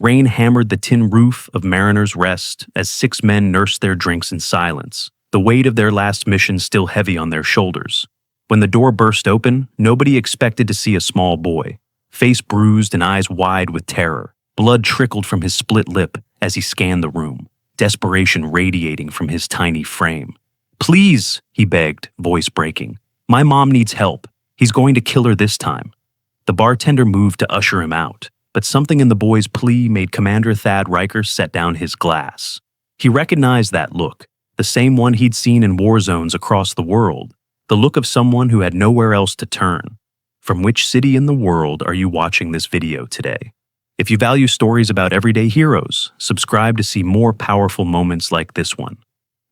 Rain hammered the tin roof of Mariner's Rest as 6 men nursed their drinks in silence, the weight of their last mission still heavy on their shoulders. When the door burst open, nobody expected to see a small boy, face bruised and eyes wide with terror. Blood trickled from his split lip as he scanned the room, desperation radiating from his tiny frame. "Please," he begged, voice breaking. "My mom needs help. He's going to kill her this time." The bartender moved to usher him out, but something in the boy's plea made Commander Thad Riker set down his glass. He recognized that look, the same one he'd seen in war zones across the world, the look of someone who had nowhere else to turn. From which city in the world are you watching this video today? If you value stories about everyday heroes, subscribe to see more powerful moments like this one.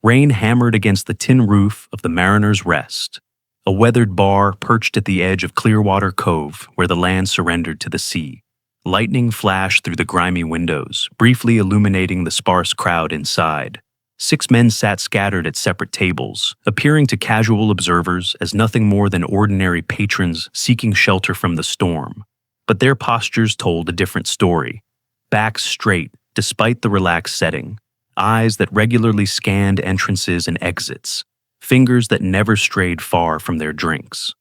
Rain hammered against the tin roof of the Mariner's Rest, a weathered bar perched at the edge of Clearwater Cove where the land surrendered to the sea. Lightning flashed through the grimy windows, briefly illuminating the sparse crowd inside. 6 men sat scattered at separate tables, appearing to casual observers as nothing more than ordinary patrons seeking shelter from the storm. But their postures told a different story. Backs straight, despite the relaxed setting, eyes that regularly scanned entrances and exits, fingers that never strayed far from their drinks.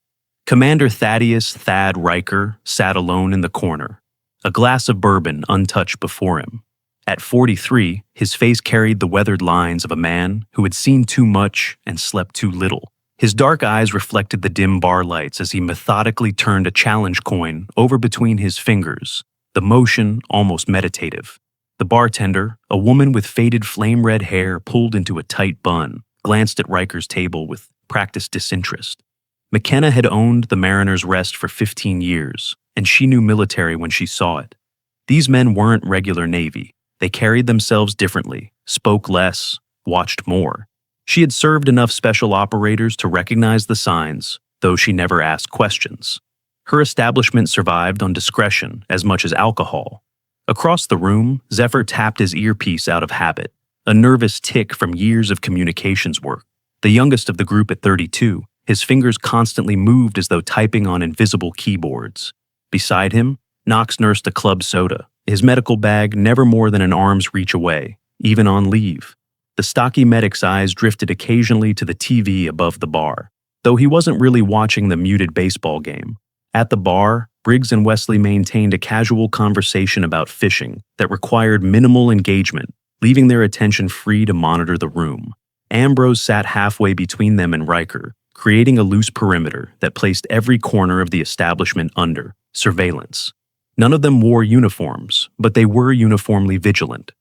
Commander Thad Riker sat alone in the corner, a glass of bourbon untouched before him. At 43, his face carried the weathered lines of a man who had seen too much and slept too little. His dark eyes reflected the dim bar lights as he methodically turned a challenge coin over between his fingers, the motion almost meditative. The bartender, a woman with faded flame-red hair pulled into a tight bun, glanced at Riker's table with practiced disinterest. McKenna had owned the Mariner's Rest for 15 years, and she knew military when she saw it. These men weren't regular Navy. They carried themselves differently, spoke less, watched more. She had served enough special operators to recognize the signs, though she never asked questions. Her establishment survived on discretion as much as alcohol. Across the room, Zephyr tapped his earpiece out of habit, a nervous tick from years of communications work. The youngest of the group at 32, his fingers constantly moved as though typing on invisible keyboards. Beside him, Knox nursed a club soda, his medical bag never more than an arm's reach away, even on leave. The stocky medic's eyes drifted occasionally to the TV above the bar, though he wasn't really watching the muted baseball game. At the bar, Briggs and Wesley maintained a casual conversation about fishing that required minimal engagement, leaving their attention free to monitor the room. Ambrose sat halfway between them and Riker, creating a loose perimeter that placed every corner of the establishment under surveillance. None of them wore uniforms, but they were uniformly vigilant.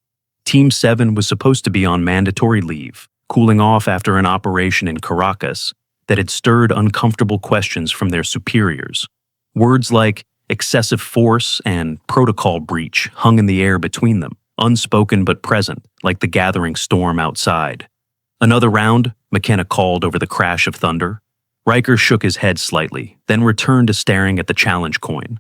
Team 7 was supposed to be on mandatory leave, cooling off after an operation in Caracas that had stirred uncomfortable questions from their superiors. Words like excessive force and protocol breach hung in the air between them, unspoken but present, like the gathering storm outside. "Another round?" McKenna called over the crash of thunder. Riker shook his head slightly, then returned to staring at the challenge coin.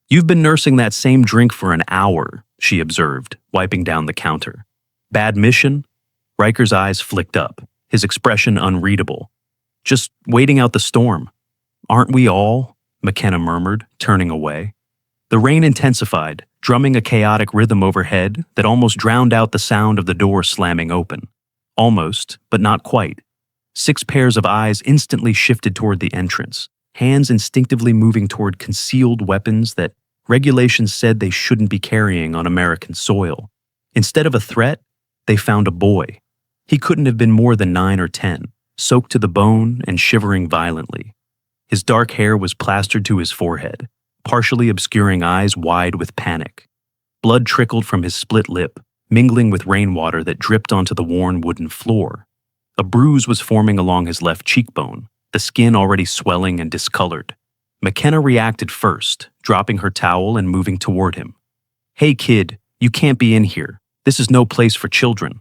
"You've been nursing that same drink for an hour," she observed, wiping down the counter. "Bad mission?" Riker's eyes flicked up, his expression unreadable. "Just waiting out the storm." "Aren't we all?" McKenna murmured, turning away. The rain intensified, drumming a chaotic rhythm overhead that almost drowned out the sound of the door slamming open. Almost, but not quite. 6 pairs of eyes instantly shifted toward the entrance, hands instinctively moving toward concealed weapons that regulations said they shouldn't be carrying on American soil. Instead of a threat, they found a boy. He couldn't have been more than 9 or 10, soaked to the bone and shivering violently. His dark hair was plastered to his forehead, partially obscuring eyes wide with panic. Blood trickled from his split lip, mingling with rainwater that dripped onto the worn wooden floor. A bruise was forming along his left cheekbone, the skin already swelling and discolored. McKenna reacted first, dropping her towel and moving toward him. "Hey kid, you can't be in here. This is no place for children."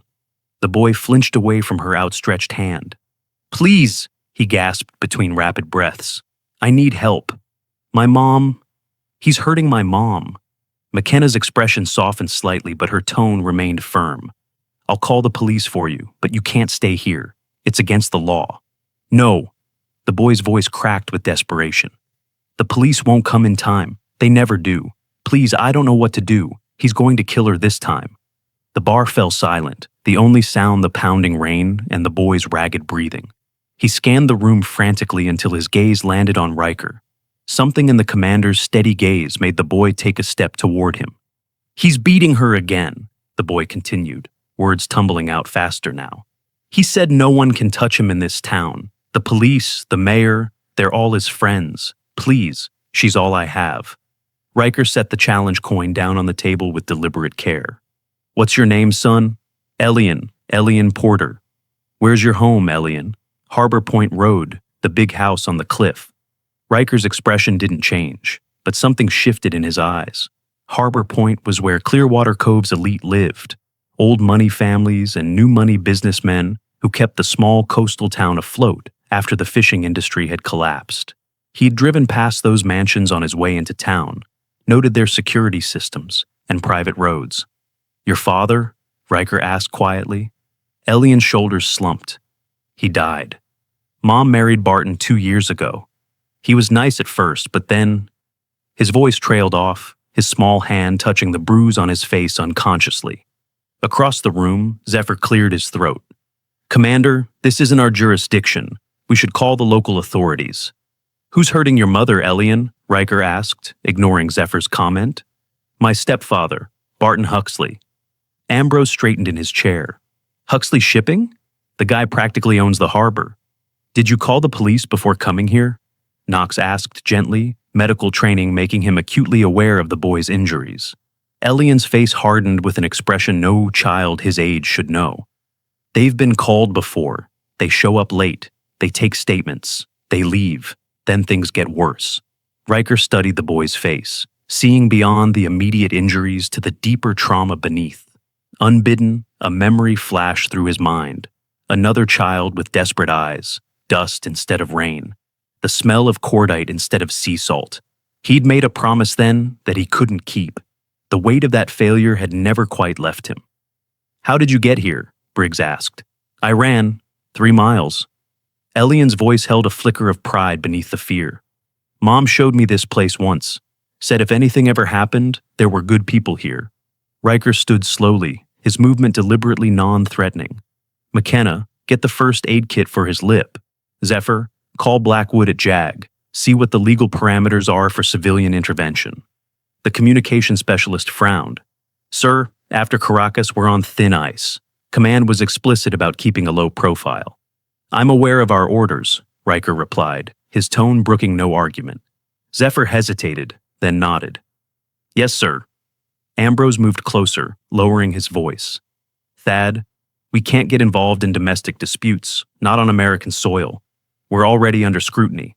The boy flinched away from her outstretched hand. "Please," he gasped between rapid breaths. "I need help. My mom, he's hurting my mom." McKenna's expression softened slightly, but her tone remained firm. "I'll call the police for you, but you can't stay here. It's against the law." "No." The boy's voice cracked with desperation. "The police won't come in time. They never do. Please, I don't know what to do. He's going to kill her this time. The bar fell silent, the only sound the pounding rain and the boy's ragged breathing. He scanned the room frantically until his gaze landed on Riker. Something in the commander's steady gaze made the boy take a step toward him. "He's beating her again," the boy continued, words tumbling out faster now. "He said no one can touch him in this town. The police, the mayor, they're all his friends. Please, she's all I have." Riker set the challenge coin down on the table with deliberate care. "What's your name, son?" Elian Porter." "Where's your home, Elian?" "Harbor Point Road, the big house on the cliff." Riker's expression didn't change, but something shifted in his eyes. Harbor Point was where Clearwater Cove's elite lived, old money families and new money businessmen who kept the small coastal town afloat after the fishing industry had collapsed. He'd driven past those mansions on his way into town, noted their security systems and private roads. "Your father?" Riker asked quietly. Elian's shoulders slumped. "He died. Mom married Barton 2 years ago. He was nice at first, but then..." His voice trailed off, his small hand touching the bruise on his face unconsciously. Across the room, Zephyr cleared his throat. "Commander, this isn't our jurisdiction. We should call the local authorities." "Who's hurting your mother, Elian?" Riker asked, ignoring Zephyr's comment. "My stepfather, Barton Huxley." Ambrose straightened in his chair. "Huxley Shipping? The guy practically owns the harbor. Did you call the police before coming here?" Knox asked gently, medical training making him acutely aware of the boy's injuries. Elian's face hardened with an expression no child his age should know. "They've been called before. They show up late. They take statements. They leave. Then things get worse." Riker studied the boy's face, seeing beyond the immediate injuries to the deeper trauma beneath. Unbidden, a memory flashed through his mind. Another child with desperate eyes, dust instead of rain, the smell of cordite instead of sea salt. He'd made a promise then that he couldn't keep. The weight of that failure had never quite left him. "How did you get here?" Briggs asked. "I ran 3 miles. Elian's voice held a flicker of pride beneath the fear. "Mom showed me this place once. Said if anything ever happened, there were good people here." Riker stood slowly, his movement deliberately non-threatening. "McKenna, get the first aid kit for his lip. Zephyr, call Blackwood at JAG. See what the legal parameters are for civilian intervention." The communication specialist frowned. "Sir, after Caracas, we're on thin ice. Command was explicit about keeping a low profile." "I'm aware of our orders," Riker replied, his tone brooking no argument. Zephyr hesitated, then nodded. "Yes, sir." Ambrose moved closer, lowering his voice. "Thad, we can't get involved in domestic disputes, not on American soil. We're already under scrutiny."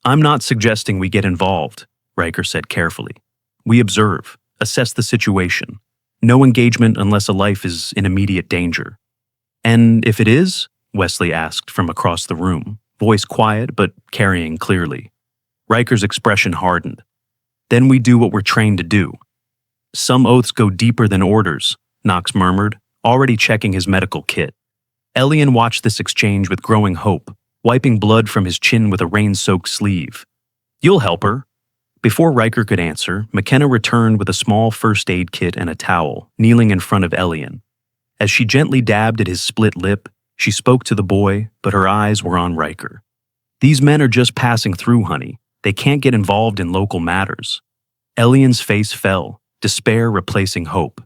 "I'm not suggesting we get involved," Riker said carefully. "We observe, assess the situation. No engagement unless a life is in immediate danger." "And if it is?" Wesley asked from across the room, voice quiet but carrying clearly. Riker's expression hardened. "Then we do what we're trained to do." "Some oaths go deeper than orders," Knox murmured, already checking his medical kit. Elian watched this exchange with growing hope, wiping blood from his chin with a rain-soaked sleeve. "You'll help her." Before Riker could answer, McKenna returned with a small first aid kit and a towel, kneeling in front of Elian. As she gently dabbed at his split lip, she spoke to the boy, but her eyes were on Riker. "These men are just passing through, honey. They can't get involved in local matters." Elian's face fell, despair replacing hope.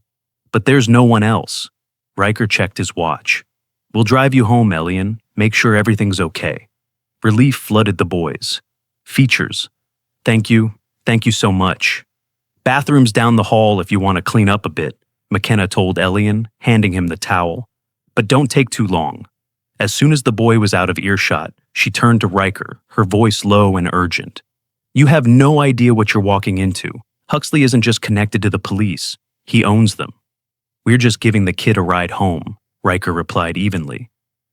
"But there's no one else." Riker checked his watch. "We'll drive you home, Elian. Make sure everything's okay." Relief flooded the boys. "Features. Thank you so much. Bathrooms down the hall if you want to clean up a bit," McKenna told Elian, handing him the towel. "But don't take too long." As soon as the boy was out of earshot, she turned to Riker, her voice low and urgent. "You have no idea what you're walking into. Huxley isn't just connected to the police. He owns them." "We're just giving the kid a ride home," Riker replied evenly.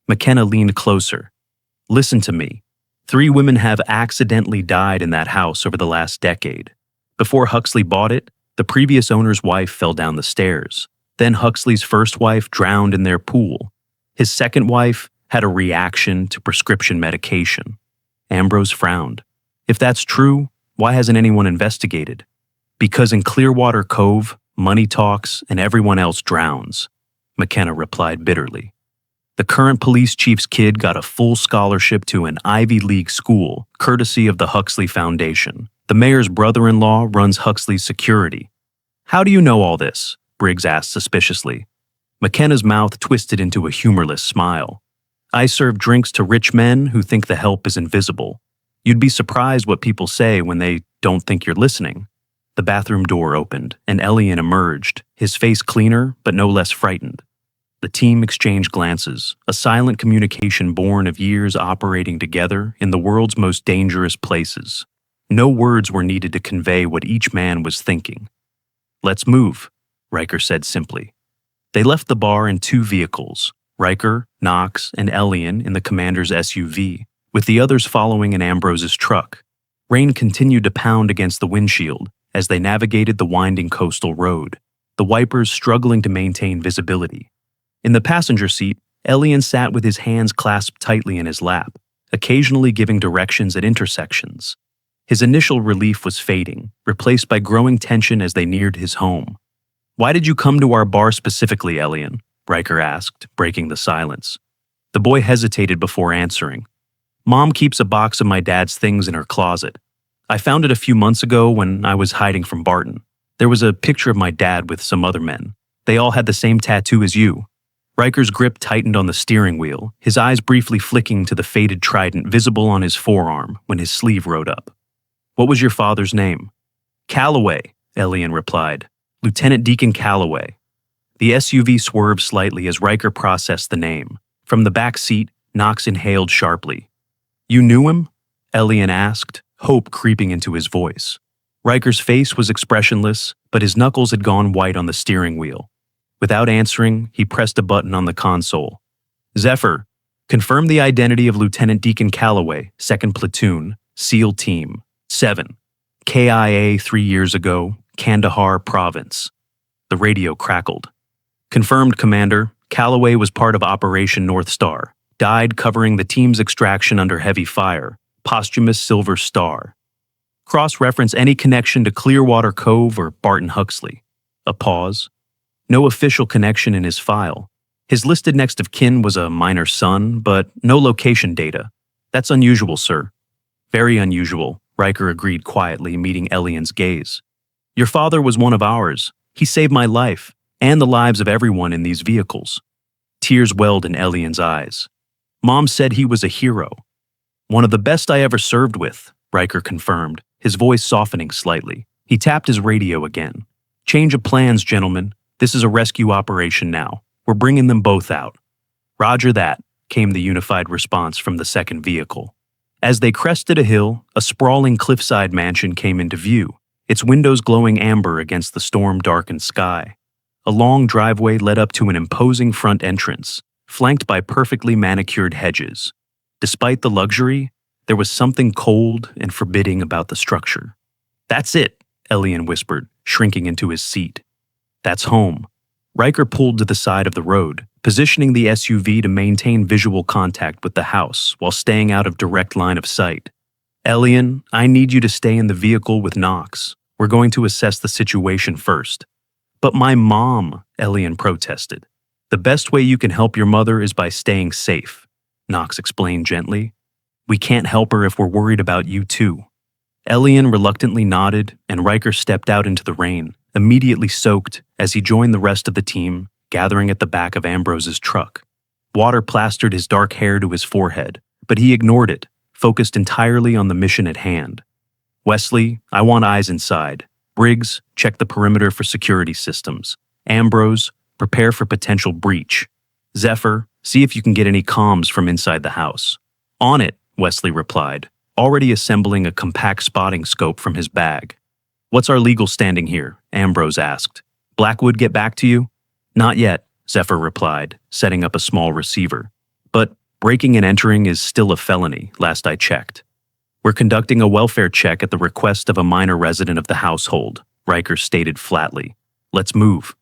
McKenna leaned closer. "Listen to me. 3 women have accidentally died in that house over the last decade. Before Huxley bought it, the previous owner's wife fell down the stairs. Then Huxley's first wife drowned in their pool. His second wife had a reaction to prescription medication." Ambrose frowned. "If that's true, why hasn't anyone investigated?" "Because in Clearwater Cove, Money talks, and everyone else drowns, McKenna replied bitterly. The current police chief's kid got a full scholarship to an Ivy League school, courtesy of the Huxley Foundation. The mayor's brother-in-law runs Huxley's security. How do you know all this? Briggs asked suspiciously. McKenna's mouth twisted into a humorless smile. I serve drinks to rich men who think the help is invisible. You'd be surprised what people say when they don't think you're listening. The bathroom door opened, and Elian emerged, his face cleaner but no less frightened. The team exchanged glances, a silent communication born of years operating together in the world's most dangerous places. No words were needed to convey what each man was thinking. Let's move, Riker said simply. They left the bar in 2 vehicles, Riker, Knox, and Elian in the commander's SUV, with the others following in Ambrose's truck. Rain continued to pound against the windshield as they navigated the winding coastal road, the wipers struggling to maintain visibility. In the passenger seat, Elian sat with his hands clasped tightly in his lap, occasionally giving directions at intersections. His initial relief was fading, replaced by growing tension as they neared his home. Why did you come to our bar specifically, Elian? Riker asked, breaking the silence. The boy hesitated before answering. Mom keeps a box of my dad's things in her closet. I found it a few months ago when I was hiding from Barton. There was a picture of my dad with some other men. They all had the same tattoo as you. Riker's grip tightened on the steering wheel, his eyes briefly flicking to the faded trident visible on his forearm when his sleeve rode up. What was your father's name? Calloway, Elian replied. Lieutenant Deacon Calloway. The SUV swerved slightly as Riker processed the name. From the back seat, Knox inhaled sharply. You knew him? Elian asked, hope creeping into his voice. Riker's face was expressionless, but his knuckles had gone white on the steering wheel. Without answering, he pressed a button on the console. Zephyr, confirm the identity of Lieutenant Deacon Calloway, 2nd Platoon, SEAL Team, 7. KIA 3 years ago, Kandahar Province. The radio crackled. Confirmed, Commander. Calloway was part of Operation North Star. Died covering the team's extraction under heavy fire. Posthumous Silver Star. Cross-reference any connection to Clearwater Cove or Barton Huxley. A pause. No official connection in his file. His listed next of kin was a minor son, but no location data. That's unusual, sir. Very unusual, Riker agreed quietly, meeting Elian's gaze. Your father was one of ours. He saved my life, and the lives of everyone in these vehicles. Tears welled in Elian's eyes. Mom said he was a hero. One of the best I ever served with, Riker confirmed, his voice softening slightly. He tapped his radio again. Change of plans, gentlemen. This is a rescue operation now. We're bringing them both out. Roger that, came the unified response from the second vehicle. As they crested a hill, a sprawling cliffside mansion came into view, its windows glowing amber against the storm-darkened sky. A long driveway led up to an imposing front entrance, flanked by perfectly manicured hedges. Despite the luxury, there was something cold and forbidding about the structure. That's it, Elian whispered, shrinking into his seat. That's home. Riker pulled to the side of the road, positioning the SUV to maintain visual contact with the house while staying out of direct line of sight. Elian, I need you to stay in the vehicle with Knox. We're going to assess the situation first. But my mom, Elian protested. The best way you can help your mother is by staying safe, Knox explained gently. We can't help her if we're worried about you too. Elian reluctantly nodded, and Riker stepped out into the rain, immediately soaked as he joined the rest of the team, gathering at the back of Ambrose's truck. Water plastered his dark hair to his forehead, but he ignored it, focused entirely on the mission at hand. Wesley, I want eyes inside. Briggs, check the perimeter for security systems. Ambrose, prepare for potential breach. Zephyr, see if you can get any comms from inside the house. On it, Wesley replied, already assembling a compact spotting scope from his bag. What's our legal standing here? Ambrose asked. Blackwood get back to you? Not yet, Zephyr replied, setting up a small receiver. But breaking and entering is still a felony, last I checked. We're conducting a welfare check at the request of a minor resident of the household, Riker stated flatly. Let's move.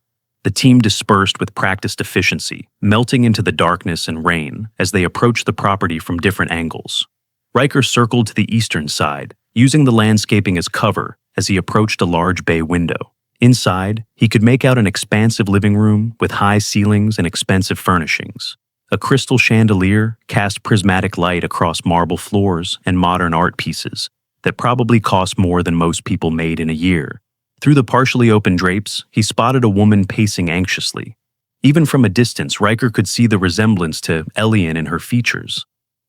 The team dispersed with practiced efficiency, melting into the darkness and rain as they approached the property from different angles. Riker circled to the eastern side, using the landscaping as cover as he approached a large bay window. Inside, he could make out an expansive living room with high ceilings and expensive furnishings. A crystal chandelier cast prismatic light across marble floors and modern art pieces that probably cost more than most people made in a year. Through the partially open drapes, he spotted a woman pacing anxiously. Even from a distance, Riker could see the resemblance to Elian in her features.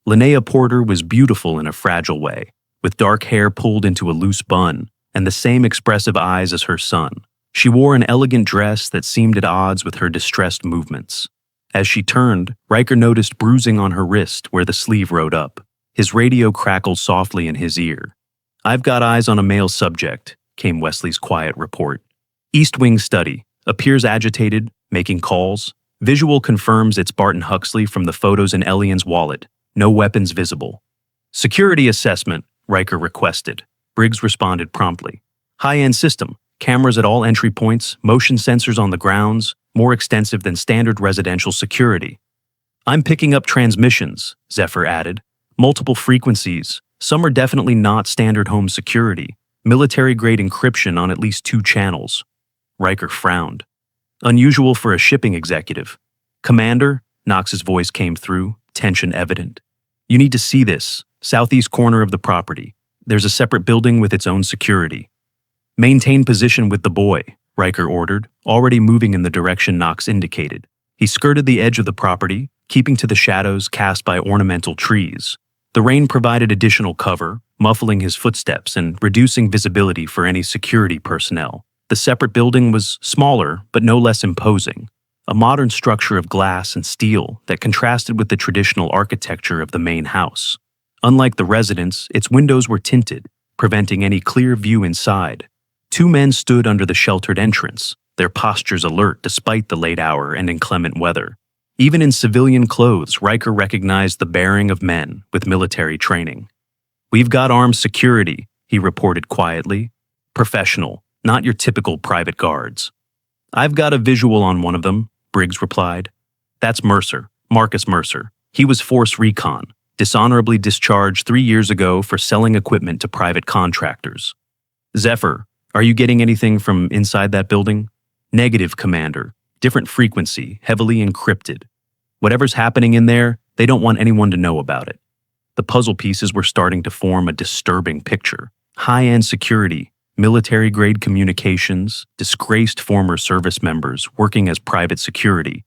Linnea Porter was beautiful in a fragile way, with dark hair pulled into a loose bun and the same expressive eyes as her son. She wore an elegant dress that seemed at odds with her distressed movements. As she turned, Riker noticed bruising on her wrist where the sleeve rode up. His radio crackled softly in his ear. "I've got eyes on a male subject," came Wesley's quiet report. "East Wing study. Appears agitated, making calls. Visual confirms it's Barton Huxley from the photos in Elian's wallet. No weapons visible." "Security assessment," Riker requested. Briggs responded promptly. "High-end system. Cameras at all entry points, motion sensors on the grounds, more extensive than standard residential security." "I'm picking up transmissions," Zephyr added. "Multiple frequencies. Some are definitely not standard home security. Military-grade encryption on at least 2 channels." Riker frowned. "Unusual for a shipping executive." "Commander," Knox's voice came through, tension evident. "You need to see this. Southeast corner of the property. There's a separate building with its own security." "Maintain position with the boy," Riker ordered, already moving in the direction Knox indicated. He skirted the edge of the property, keeping to the shadows cast by ornamental trees. The rain provided additional cover, muffling his footsteps and reducing visibility for any security personnel. The separate building was smaller, but no less imposing, a modern structure of glass and steel that contrasted with the traditional architecture of the main house. Unlike the residence, its windows were tinted, preventing any clear view inside. 2 men stood under the sheltered entrance, their postures alert despite the late hour and inclement weather. Even in civilian clothes, Riker recognized the bearing of men with military training. "We've got armed security," he reported quietly. "Professional, not your typical private guards." "I've got a visual on one of them," Briggs replied. "That's Mercer, Marcus Mercer. He was Force Recon, dishonorably discharged 3 years ago for selling equipment to private contractors." "Zephyr, are you getting anything from inside that building?" "Negative, Commander. Different frequency, heavily encrypted. Whatever's happening in there, they don't want anyone to know about it." The puzzle pieces were starting to form a disturbing picture. High-end security, military-grade communications, disgraced former service members working as private security.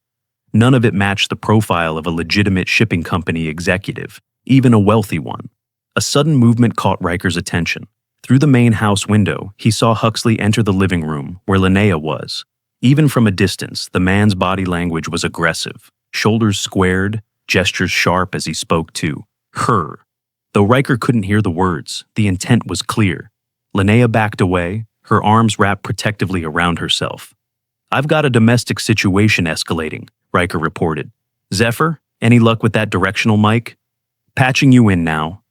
None of it matched the profile of a legitimate shipping company executive, even a wealthy one. A sudden movement caught Riker's attention. Through the main house window, he saw Huxley enter the living room where Linnea was. Even from a distance, the man's body language was aggressive, shoulders squared, gestures sharp as he spoke to her. Though Riker couldn't hear the words, the intent was clear. Linnea backed away, her arms wrapped protectively around herself. "I've got a domestic situation escalating," Riker reported. "Zephyr, any luck with that directional mic?" "Patching you in now."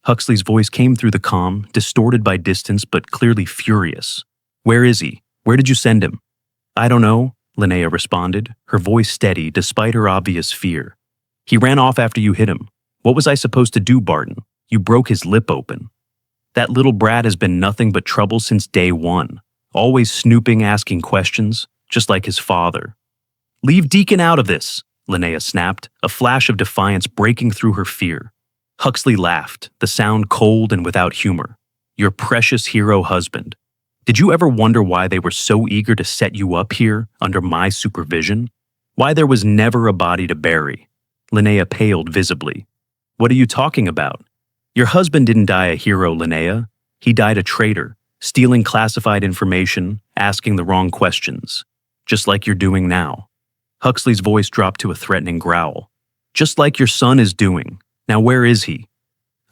Huxley's voice came through the comm, distorted by distance but clearly furious. "Where is he? Where did you send him?" "I don't know," Linnea responded, her voice steady despite her obvious fear. "He ran off after you hit him. What was I supposed to do, Barton? You broke his lip open." "That little brat has been nothing but trouble since day one, always snooping, asking questions, just like his father." "Leave Deacon out of this," Linnea snapped, a flash of defiance breaking through her fear. Huxley laughed, the sound cold and without humor. "Your precious hero husband. Did you ever wonder why they were so eager to set you up here, under my supervision? Why there was never a body to bury?" Linnea paled visibly. "What are you talking about? Your husband didn't die a hero, Linnea. He died a traitor, stealing classified information, asking the wrong questions. Just like you're doing now." Huxley's voice dropped to a threatening growl. "Just like your son is doing. Now where is he?"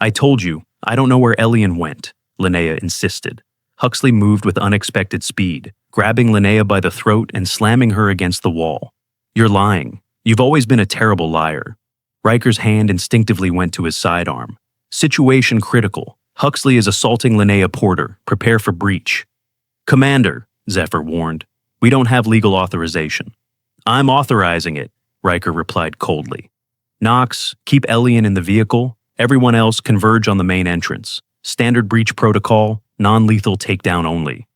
"I told you, I don't know where Elian went," Linnea insisted. Huxley moved with unexpected speed, grabbing Linnea by the throat and slamming her against the wall. "You're lying. You've always been a terrible liar." Riker's hand instinctively went to his sidearm. "Situation critical. Huxley is assaulting Linnea Porter. Prepare for breach." "Commander," Zephyr warned, "we don't have legal authorization." "I'm authorizing it," Riker replied coldly. "Knox, keep Elian in the vehicle. Everyone else converge on the main entrance. Standard breach protocol, non-lethal takedown only."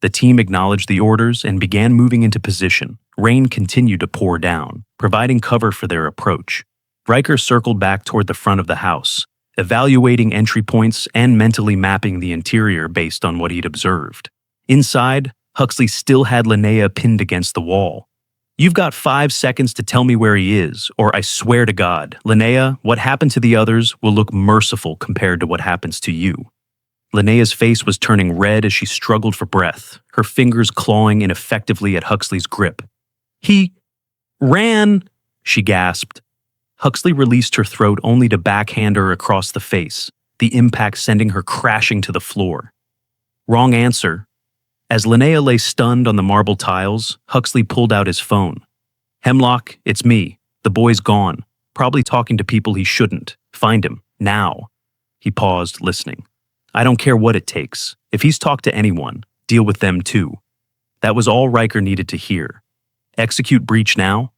The team acknowledged the orders and began moving into position. Rain continued to pour down, providing cover for their approach. Riker circled back toward the front of the house, evaluating entry points and mentally mapping the interior based on what he'd observed. Inside, Huxley still had Linnea pinned against the wall. "You've got 5 seconds to tell me where he is, or I swear to God, Linnea, what happened to the others will look merciful compared to what happens to you." Linnea's face was turning red as she struggled for breath, her fingers clawing ineffectively at Huxley's grip. "He ran," she gasped. Huxley released her throat only to backhand her across the face, the impact sending her crashing to the floor. Wrong answer. As Linnea lay stunned on the marble tiles, Huxley pulled out his phone. "Hemlock, it's me. The boy's gone. Probably talking to people he shouldn't. Find him. Now." He paused, listening. "I don't care what it takes. If he's talked to anyone, deal with them too." That was all Riker needed to hear. Execute breach now?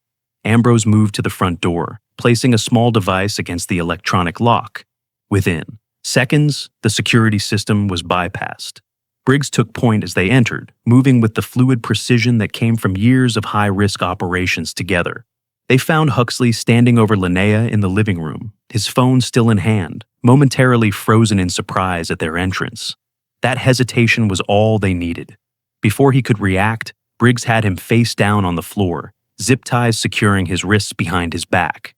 Ambrose moved to the front door, placing a small device against the electronic lock. Within seconds, the security system was bypassed. Briggs took point as they entered, moving with the fluid precision that came from years of high-risk operations together. They found Huxley standing over Linnea in the living room, his phone still in hand, momentarily frozen in surprise at their entrance. That hesitation was all they needed. Before he could react, Briggs had him face down on the floor, zip ties securing his wrists behind his back.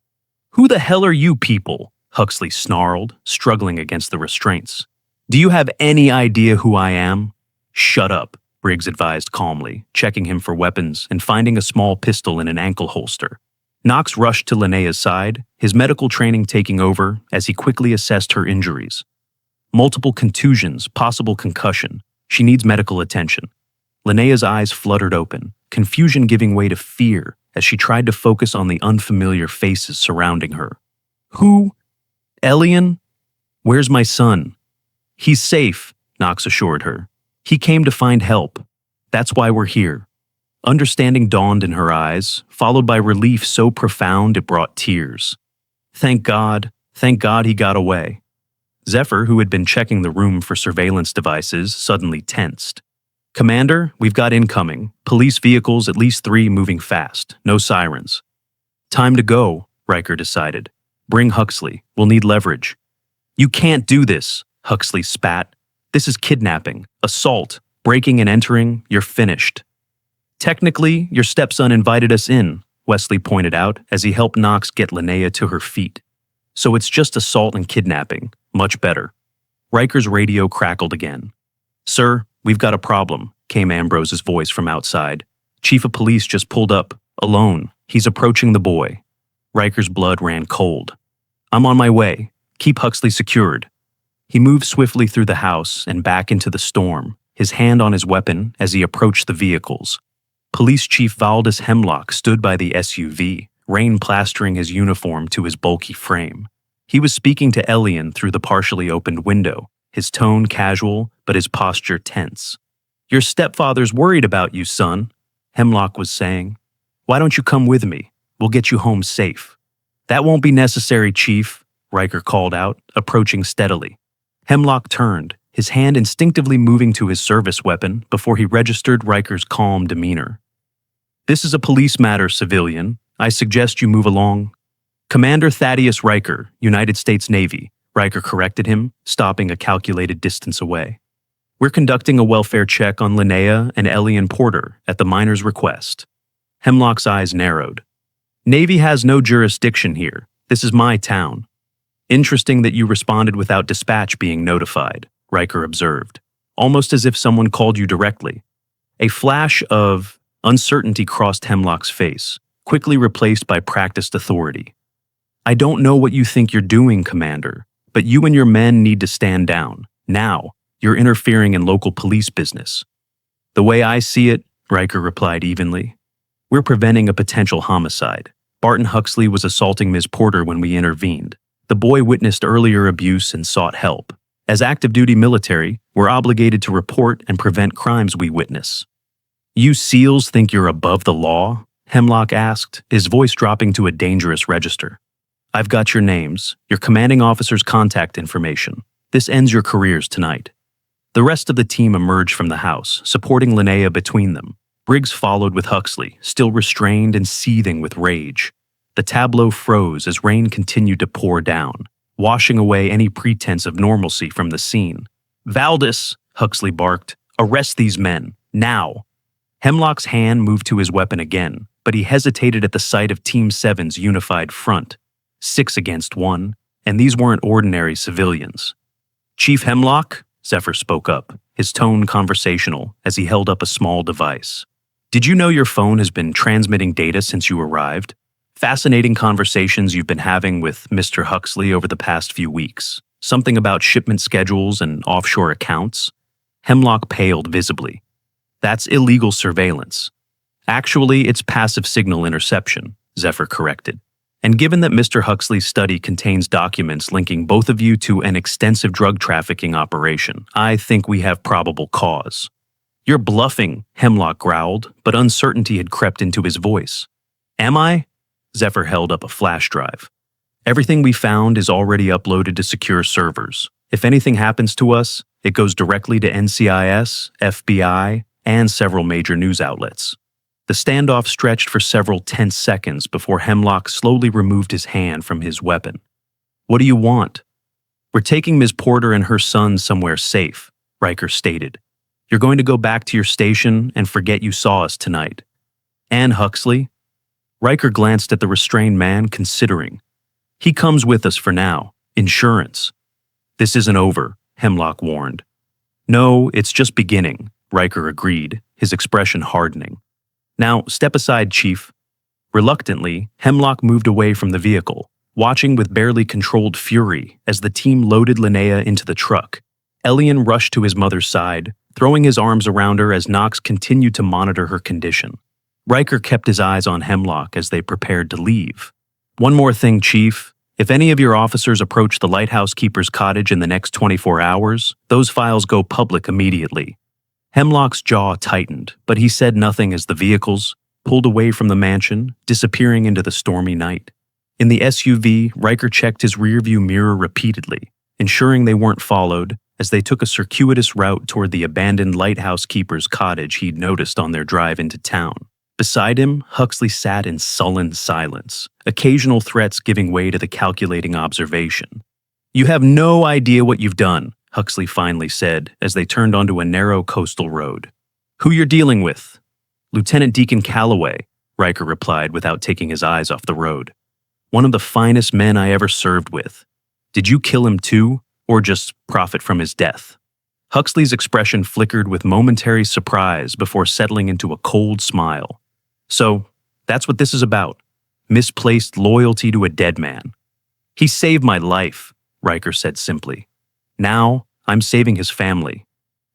"Who the hell are you people?" Huxley snarled, struggling against the restraints. "Do you have any idea who I am?" "Shut up," Briggs advised calmly, checking him for weapons and finding a small pistol in an ankle holster. Knox rushed to Linnea's side, his medical training taking over as he quickly assessed her injuries. "Multiple contusions, possible concussion. She needs medical attention." Linnea's eyes fluttered open, confusion giving way to fear as she tried to focus on the unfamiliar faces surrounding her. "Who? Elian? Where's my son?" "He's safe," Knox assured her. "He came to find help. That's why we're here." Understanding dawned in her eyes, followed by relief so profound it brought tears. Thank God he got away." Zephyr, who had been checking the room for surveillance devices, suddenly tensed. "Commander, we've got incoming. Police vehicles, at least 3 moving fast. No sirens." "Time to go," Riker decided. "Bring Huxley. We'll need leverage." "You can't do this," Huxley spat. "This is kidnapping, assault, breaking and entering. You're finished." "Technically, your stepson invited us in," Wesley pointed out as he helped Knox get Linnea to her feet. "So it's just assault and kidnapping. Much better." Riker's radio crackled again. "Sir, we've got a problem," came Ambrose's voice from outside. "Chief of police just pulled up, alone. He's approaching the boy." Riker's blood ran cold. "I'm on my way. Keep Huxley secured." He moved swiftly through the house and back into the storm, his hand on his weapon as he approached the vehicles. Police Chief Valdis Hemlock stood by the SUV, rain plastering his uniform to his bulky frame. He was speaking to Elian through the partially opened window, his tone casual, but his posture tense. "Your stepfather's worried about you, son," Hemlock was saying. "Why don't you come with me? We'll get you home safe." "That won't be necessary, Chief," Riker called out, approaching steadily. Hemlock turned, his hand instinctively moving to his service weapon before he registered Riker's calm demeanor. "This is a police matter, civilian. I suggest you move along." "Commander Thaddeus Riker, United States Navy," Riker corrected him, stopping a calculated distance away. "We're conducting a welfare check on Linnea and Elian Porter at the miner's request." Hemlock's eyes narrowed. "Navy has no jurisdiction here. This is my town." "Interesting that you responded without dispatch being notified," Riker observed, almost as if someone called you directly. A flash of uncertainty crossed Hemlock's face, quickly replaced by practiced authority. "I don't know what you think you're doing, Commander, but you and your men need to stand down. Now, you're interfering in local police business." "The way I see it," Riker replied evenly, "we're preventing a potential homicide. Barton Huxley was assaulting Ms. Porter when we intervened. The boy witnessed earlier abuse and sought help. As active-duty military, we're obligated to report and prevent crimes we witness." "You SEALs think you're above the law?" Hemlock asked, his voice dropping to a dangerous register. "I've got your names, your commanding officer's contact information. This ends your careers tonight." The rest of the team emerged from the house, supporting Linnea between them. Briggs followed with Huxley, still restrained and seething with rage. The tableau froze as rain continued to pour down, washing away any pretense of normalcy from the scene. "Valdis," Huxley barked, "arrest these men, now." Hemlock's hand moved to his weapon again, but he hesitated at the sight of Team 7's unified front. 6 against 1, and these weren't ordinary civilians. "Chief Hemlock," Zephyr spoke up, his tone conversational as he held up a small device. "Did you know your phone has been transmitting data since you arrived? Fascinating conversations you've been having with Mr. Huxley over the past few weeks. Something about shipment schedules and offshore accounts." Hemlock paled visibly. "That's illegal surveillance." "Actually, it's passive signal interception," Zephyr corrected. "And given that Mr. Huxley's study contains documents linking both of you to an extensive drug trafficking operation, I think we have probable cause." "You're bluffing," Hemlock growled, but uncertainty had crept into his voice. "Am I?" Zephyr held up a flash drive. "Everything we found is already uploaded to secure servers. If anything happens to us, it goes directly to NCIS, FBI, and several major news outlets." The standoff stretched for several tense seconds before Hemlock slowly removed his hand from his weapon. "What do you want?" "We're taking Ms. Porter and her son somewhere safe," Riker stated. "You're going to go back to your station and forget you saw us tonight." "And Huxley?" Riker glanced at the restrained man, considering. "He comes with us for now. Insurance." "This isn't over," Hemlock warned. "No, it's just beginning," Riker agreed, his expression hardening. "Now, step aside, Chief." Reluctantly, Hemlock moved away from the vehicle, watching with barely controlled fury as the team loaded Linnea into the truck. Elian rushed to his mother's side, throwing his arms around her as Knox continued to monitor her condition. Riker kept his eyes on Hemlock as they prepared to leave. "One more thing, Chief. If any of your officers approach the lighthouse keeper's cottage in the next 24 hours, those files go public immediately." Hemlock's jaw tightened, but he said nothing as the vehicles pulled away from the mansion, disappearing into the stormy night. In the SUV, Riker checked his rearview mirror repeatedly, ensuring they weren't followed as they took a circuitous route toward the abandoned lighthouse keeper's cottage he'd noticed on their drive into town. Beside him, Huxley sat in sullen silence, occasional threats giving way to the calculating observation. "You have no idea what you've done," Huxley finally said as they turned onto a narrow coastal road. "Who you're dealing with?" "Lieutenant Deacon Calloway," Riker replied without taking his eyes off the road. "One of the finest men I ever served with. Did you kill him too, or just profit from his death?" Huxley's expression flickered with momentary surprise before settling into a cold smile. "So, that's what this is about. Misplaced loyalty to a dead man." "He saved my life," Riker said simply. "Now, I'm saving his family."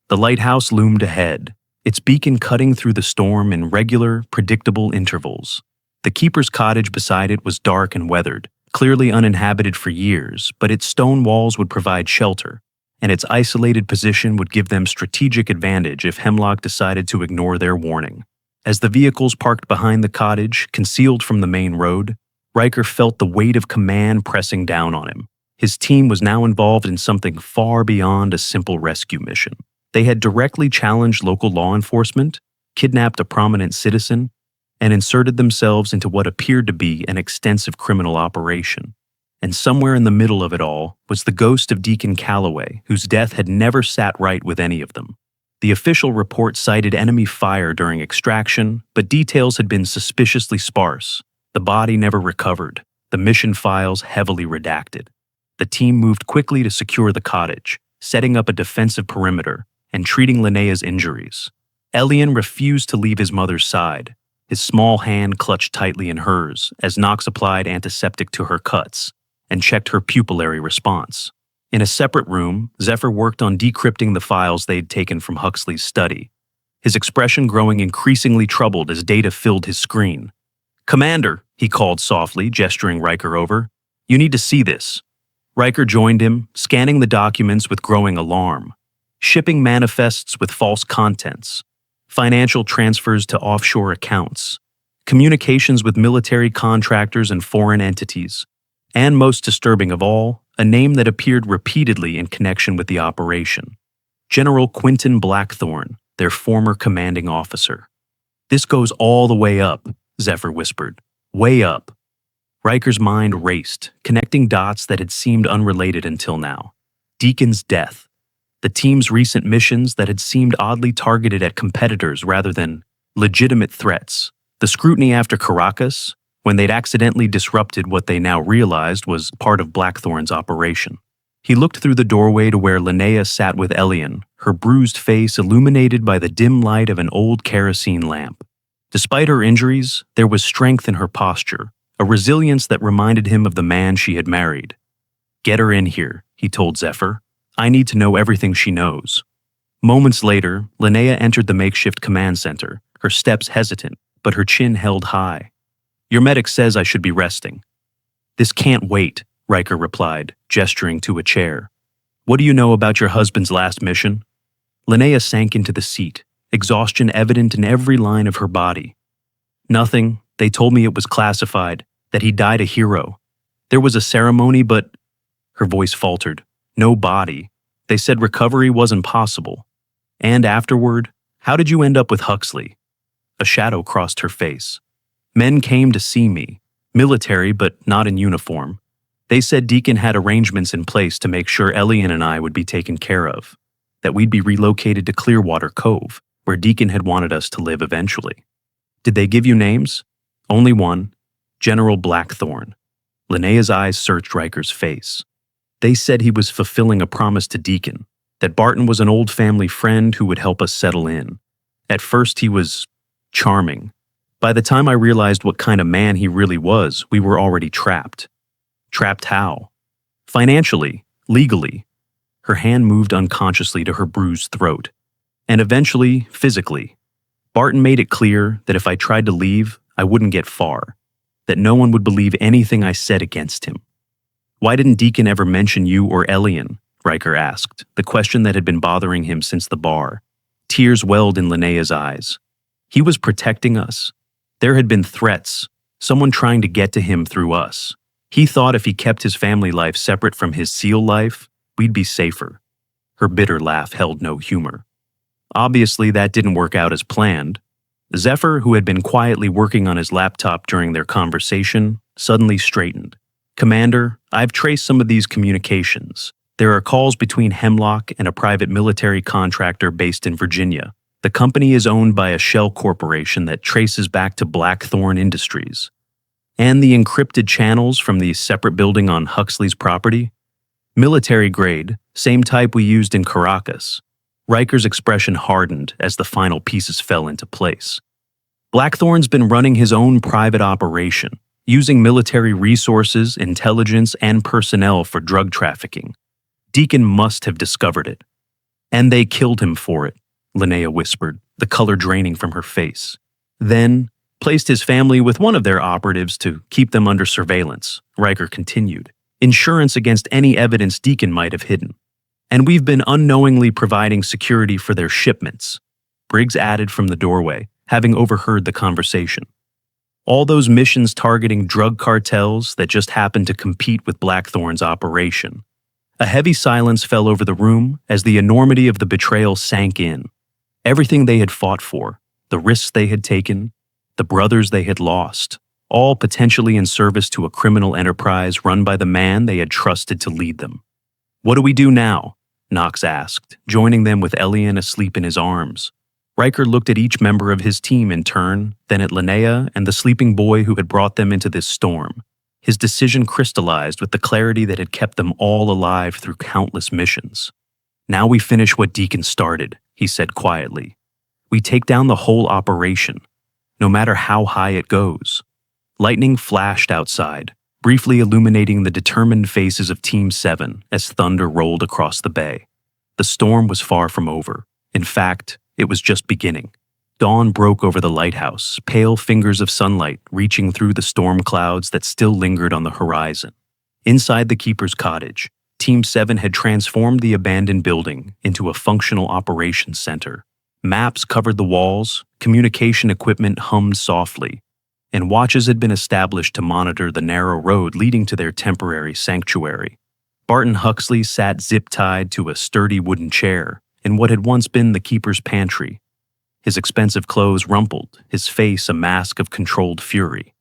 The lighthouse loomed ahead, its beacon cutting through the storm in regular, predictable intervals. The keeper's cottage beside it was dark and weathered, clearly uninhabited for years, but its stone walls would provide shelter, and its isolated position would give them strategic advantage if Hemlock decided to ignore their warning. As the vehicles parked behind the cottage, concealed from the main road, Riker felt the weight of command pressing down on him. His team was now involved in something far beyond a simple rescue mission. They had directly challenged local law enforcement, kidnapped a prominent citizen, and inserted themselves into what appeared to be an extensive criminal operation. And somewhere in the middle of it all was the ghost of Deacon Calloway, whose death had never sat right with any of them. The official report cited enemy fire during extraction, but details had been suspiciously sparse. The body never recovered, the mission files heavily redacted. The team moved quickly to secure the cottage, setting up a defensive perimeter and treating Linnea's injuries. Elian refused to leave his mother's side, his small hand clutched tightly in hers as Knox applied antiseptic to her cuts and checked her pupillary response. In a separate room, Zephyr worked on decrypting the files they'd taken from Huxley's study, his expression growing increasingly troubled as data filled his screen. "Commander," he called softly, gesturing Riker over, "you need to see this." Riker joined him, scanning the documents with growing alarm. Shipping manifests with false contents, financial transfers to offshore accounts, communications with military contractors and foreign entities, and most disturbing of all, a name that appeared repeatedly in connection with the operation. General Quinton Blackthorne, their former commanding officer. This goes all the way up, Zephyr whispered. Way up. Riker's mind raced, connecting dots that had seemed unrelated until now. Deacon's death. The team's recent missions that had seemed oddly targeted at competitors rather than legitimate threats. The scrutiny after Caracas, when they'd accidentally disrupted what they now realized was part of Blackthorne's operation. He looked through the doorway to where Linnea sat with Elian, her bruised face illuminated by the dim light of an old kerosene lamp. Despite her injuries, there was strength in her posture, a resilience that reminded him of the man she had married. Get her in here, he told Zephyr. I need to know everything she knows. Moments later, Linnea entered the makeshift command center, her steps hesitant, but her chin held high. Your medic says I should be resting. This can't wait, Riker replied, gesturing to a chair. What do you know about your husband's last mission? Linnea sank into the seat, exhaustion evident in every line of her body. Nothing. They told me it was classified, that he died a hero. There was a ceremony, but... Her voice faltered. No body. They said recovery wasn't possible. And afterward, how did you end up with Huxley? A shadow crossed her face. Men came to see me. Military, but not in uniform. They said Deacon had arrangements in place to make sure Elian and I would be taken care of, that we'd be relocated to Clearwater Cove, where Deacon had wanted us to live eventually. Did they give you names? Only one, General Blackthorne. Linnea's eyes searched Riker's face. They said he was fulfilling a promise to Deacon, that Barton was an old family friend who would help us settle in. At first he was charming. By the time I realized what kind of man he really was, we were already trapped. Trapped how? Financially, legally. Her hand moved unconsciously to her bruised throat. And eventually, physically. Barton made it clear that if I tried to leave, I wouldn't get far. That no one would believe anything I said against him. Why didn't Deacon ever mention you or Elian? Riker asked, the question that had been bothering him since the bar. Tears welled in Linnea's eyes. He was protecting us. There had been threats, someone trying to get to him through us. He thought if he kept his family life separate from his SEAL life, we'd be safer. Her bitter laugh held no humor. Obviously, that didn't work out as planned. Zephyr, who had been quietly working on his laptop during their conversation, suddenly straightened. Commander, I've traced some of these communications. There are calls between Hemlock and a private military contractor based in Virginia. The company is owned by a shell corporation that traces back to Blackthorne Industries. And the encrypted channels from the separate building on Huxley's property? Military grade, same type we used in Caracas. Riker's expression hardened as the final pieces fell into place. Blackthorne's been running his own private operation, using military resources, intelligence, and personnel for drug trafficking. Deacon must have discovered it. And they killed him for it, Linnea whispered, the color draining from her face. Then, placed his family with one of their operatives to keep them under surveillance, Riker continued. Insurance against any evidence Deacon might have hidden. And we've been unknowingly providing security for their shipments, Briggs added from the doorway, having overheard the conversation. All those missions targeting drug cartels that just happened to compete with Blackthorne's operation. A heavy silence fell over the room as the enormity of the betrayal sank in. Everything they had fought for, the risks they had taken, the brothers they had lost, all potentially in service to a criminal enterprise run by the man they had trusted to lead them. What do we do now? Knox asked, joining them with Elian asleep in his arms. Riker looked at each member of his team in turn, then at Linnea and the sleeping boy who had brought them into this storm. His decision crystallized with the clarity that had kept them all alive through countless missions. Now we finish what Deacon started, he said quietly. We take down the whole operation, no matter how high it goes. Lightning flashed outside, briefly illuminating the determined faces of Team 7 as thunder rolled across the bay. The storm was far from over. In fact, it was just beginning. Dawn broke over the lighthouse, pale fingers of sunlight reaching through the storm clouds that still lingered on the horizon. Inside the keeper's cottage, Team 7 had transformed the abandoned building into a functional operations center. Maps covered the walls, communication equipment hummed softly, and watches had been established to monitor the narrow road leading to their temporary sanctuary. Barton Huxley sat zip-tied to a sturdy wooden chair, in what had once been the keeper's pantry. His expensive clothes rumpled, his face a mask of controlled fury.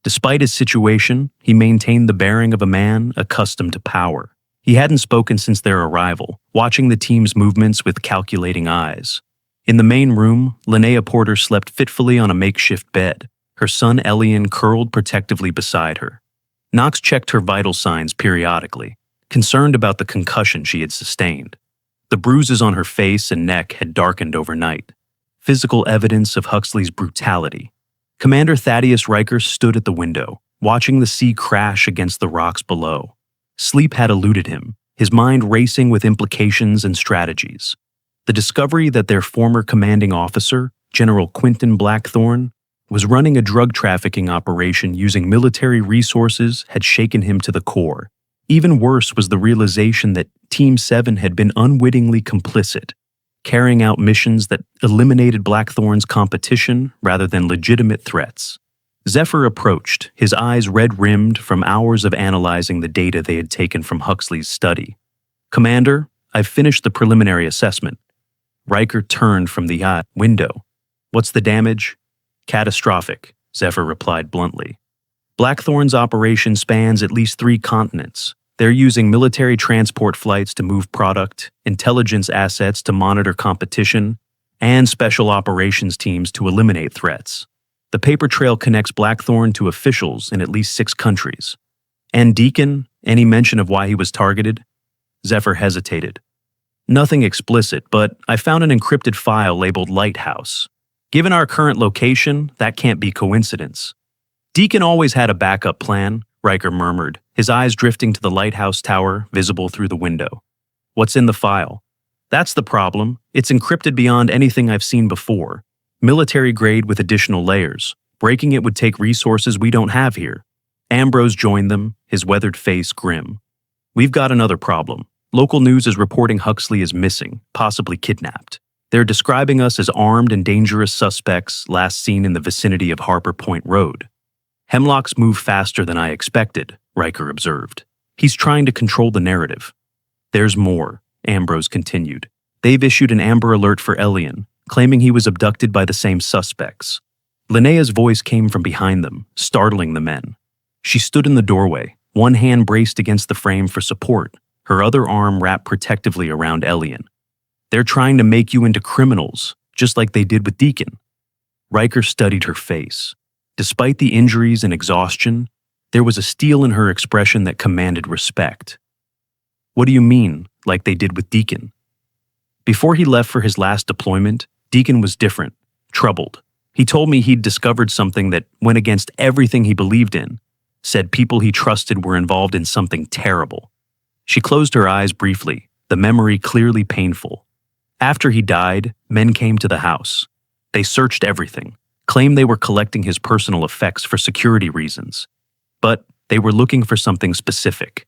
Despite his situation, he maintained the bearing of a man accustomed to power. He hadn't spoken since their arrival, watching the team's movements with calculating eyes. In the main room, Linnea Porter slept fitfully on a makeshift bed, her son Elian curled protectively beside her. Knox checked her vital signs periodically, concerned about the concussion she had sustained. The bruises on her face and neck had darkened overnight, physical evidence of Huxley's brutality. Commander Thaddeus Riker stood at the window, watching the sea crash against the rocks below. Sleep had eluded him, his mind racing with implications and strategies. The discovery that their former commanding officer, General Quinton Blackthorne, was running a drug trafficking operation using military resources had shaken him to the core. Even worse was the realization that Team 7 had been unwittingly complicit, carrying out missions that eliminated Blackthorne's competition rather than legitimate threats. Zephyr approached, his eyes red-rimmed from hours of analyzing the data they had taken from Huxley's study. "Commander, I've finished the preliminary assessment." Riker turned from the window. "What's the damage?" "Catastrophic," Zephyr replied bluntly. "Blackthorne's operation spans at least 3 continents. They're using military transport flights to move product, intelligence assets to monitor competition, and special operations teams to eliminate threats. The paper trail connects Blackthorne to officials in at least 6 countries. And Deacon, any mention of why he was targeted?" Zephyr hesitated. "Nothing explicit, but I found an encrypted file labeled Lighthouse. Given our current location, that can't be coincidence." "Deacon always had a backup plan," Riker murmured, his eyes drifting to the lighthouse tower visible through the window. "What's in the file?" "That's the problem. It's encrypted beyond anything I've seen before. Military grade with additional layers. Breaking it would take resources we don't have here." Ambrose joined them, his weathered face grim. "We've got another problem. Local news is reporting Huxley is missing, possibly kidnapped. They're describing us as armed and dangerous suspects last seen in the vicinity of Harper Point Road." "Hemlock's move faster than I expected," Riker observed. "He's trying to control the narrative." "There's more," Ambrose continued. "They've issued an Amber Alert for Elian, claiming he was abducted by the same suspects." Linnea's voice came from behind them, startling the men. She stood in the doorway, one hand braced against the frame for support, her other arm wrapped protectively around Elian. "They're trying to make you into criminals, just like they did with Deacon." Riker studied her face. Despite the injuries and exhaustion, there was a steel in her expression that commanded respect. "What do you mean, like they did with Deacon?" "Before he left for his last deployment, Deacon was different, troubled. He told me he'd discovered something that went against everything he believed in, said people he trusted were involved in something terrible." She closed her eyes briefly, the memory clearly painful. "After he died, men came to the house. They searched everything, claimed they were collecting his personal effects for security reasons. But they were looking for something specific."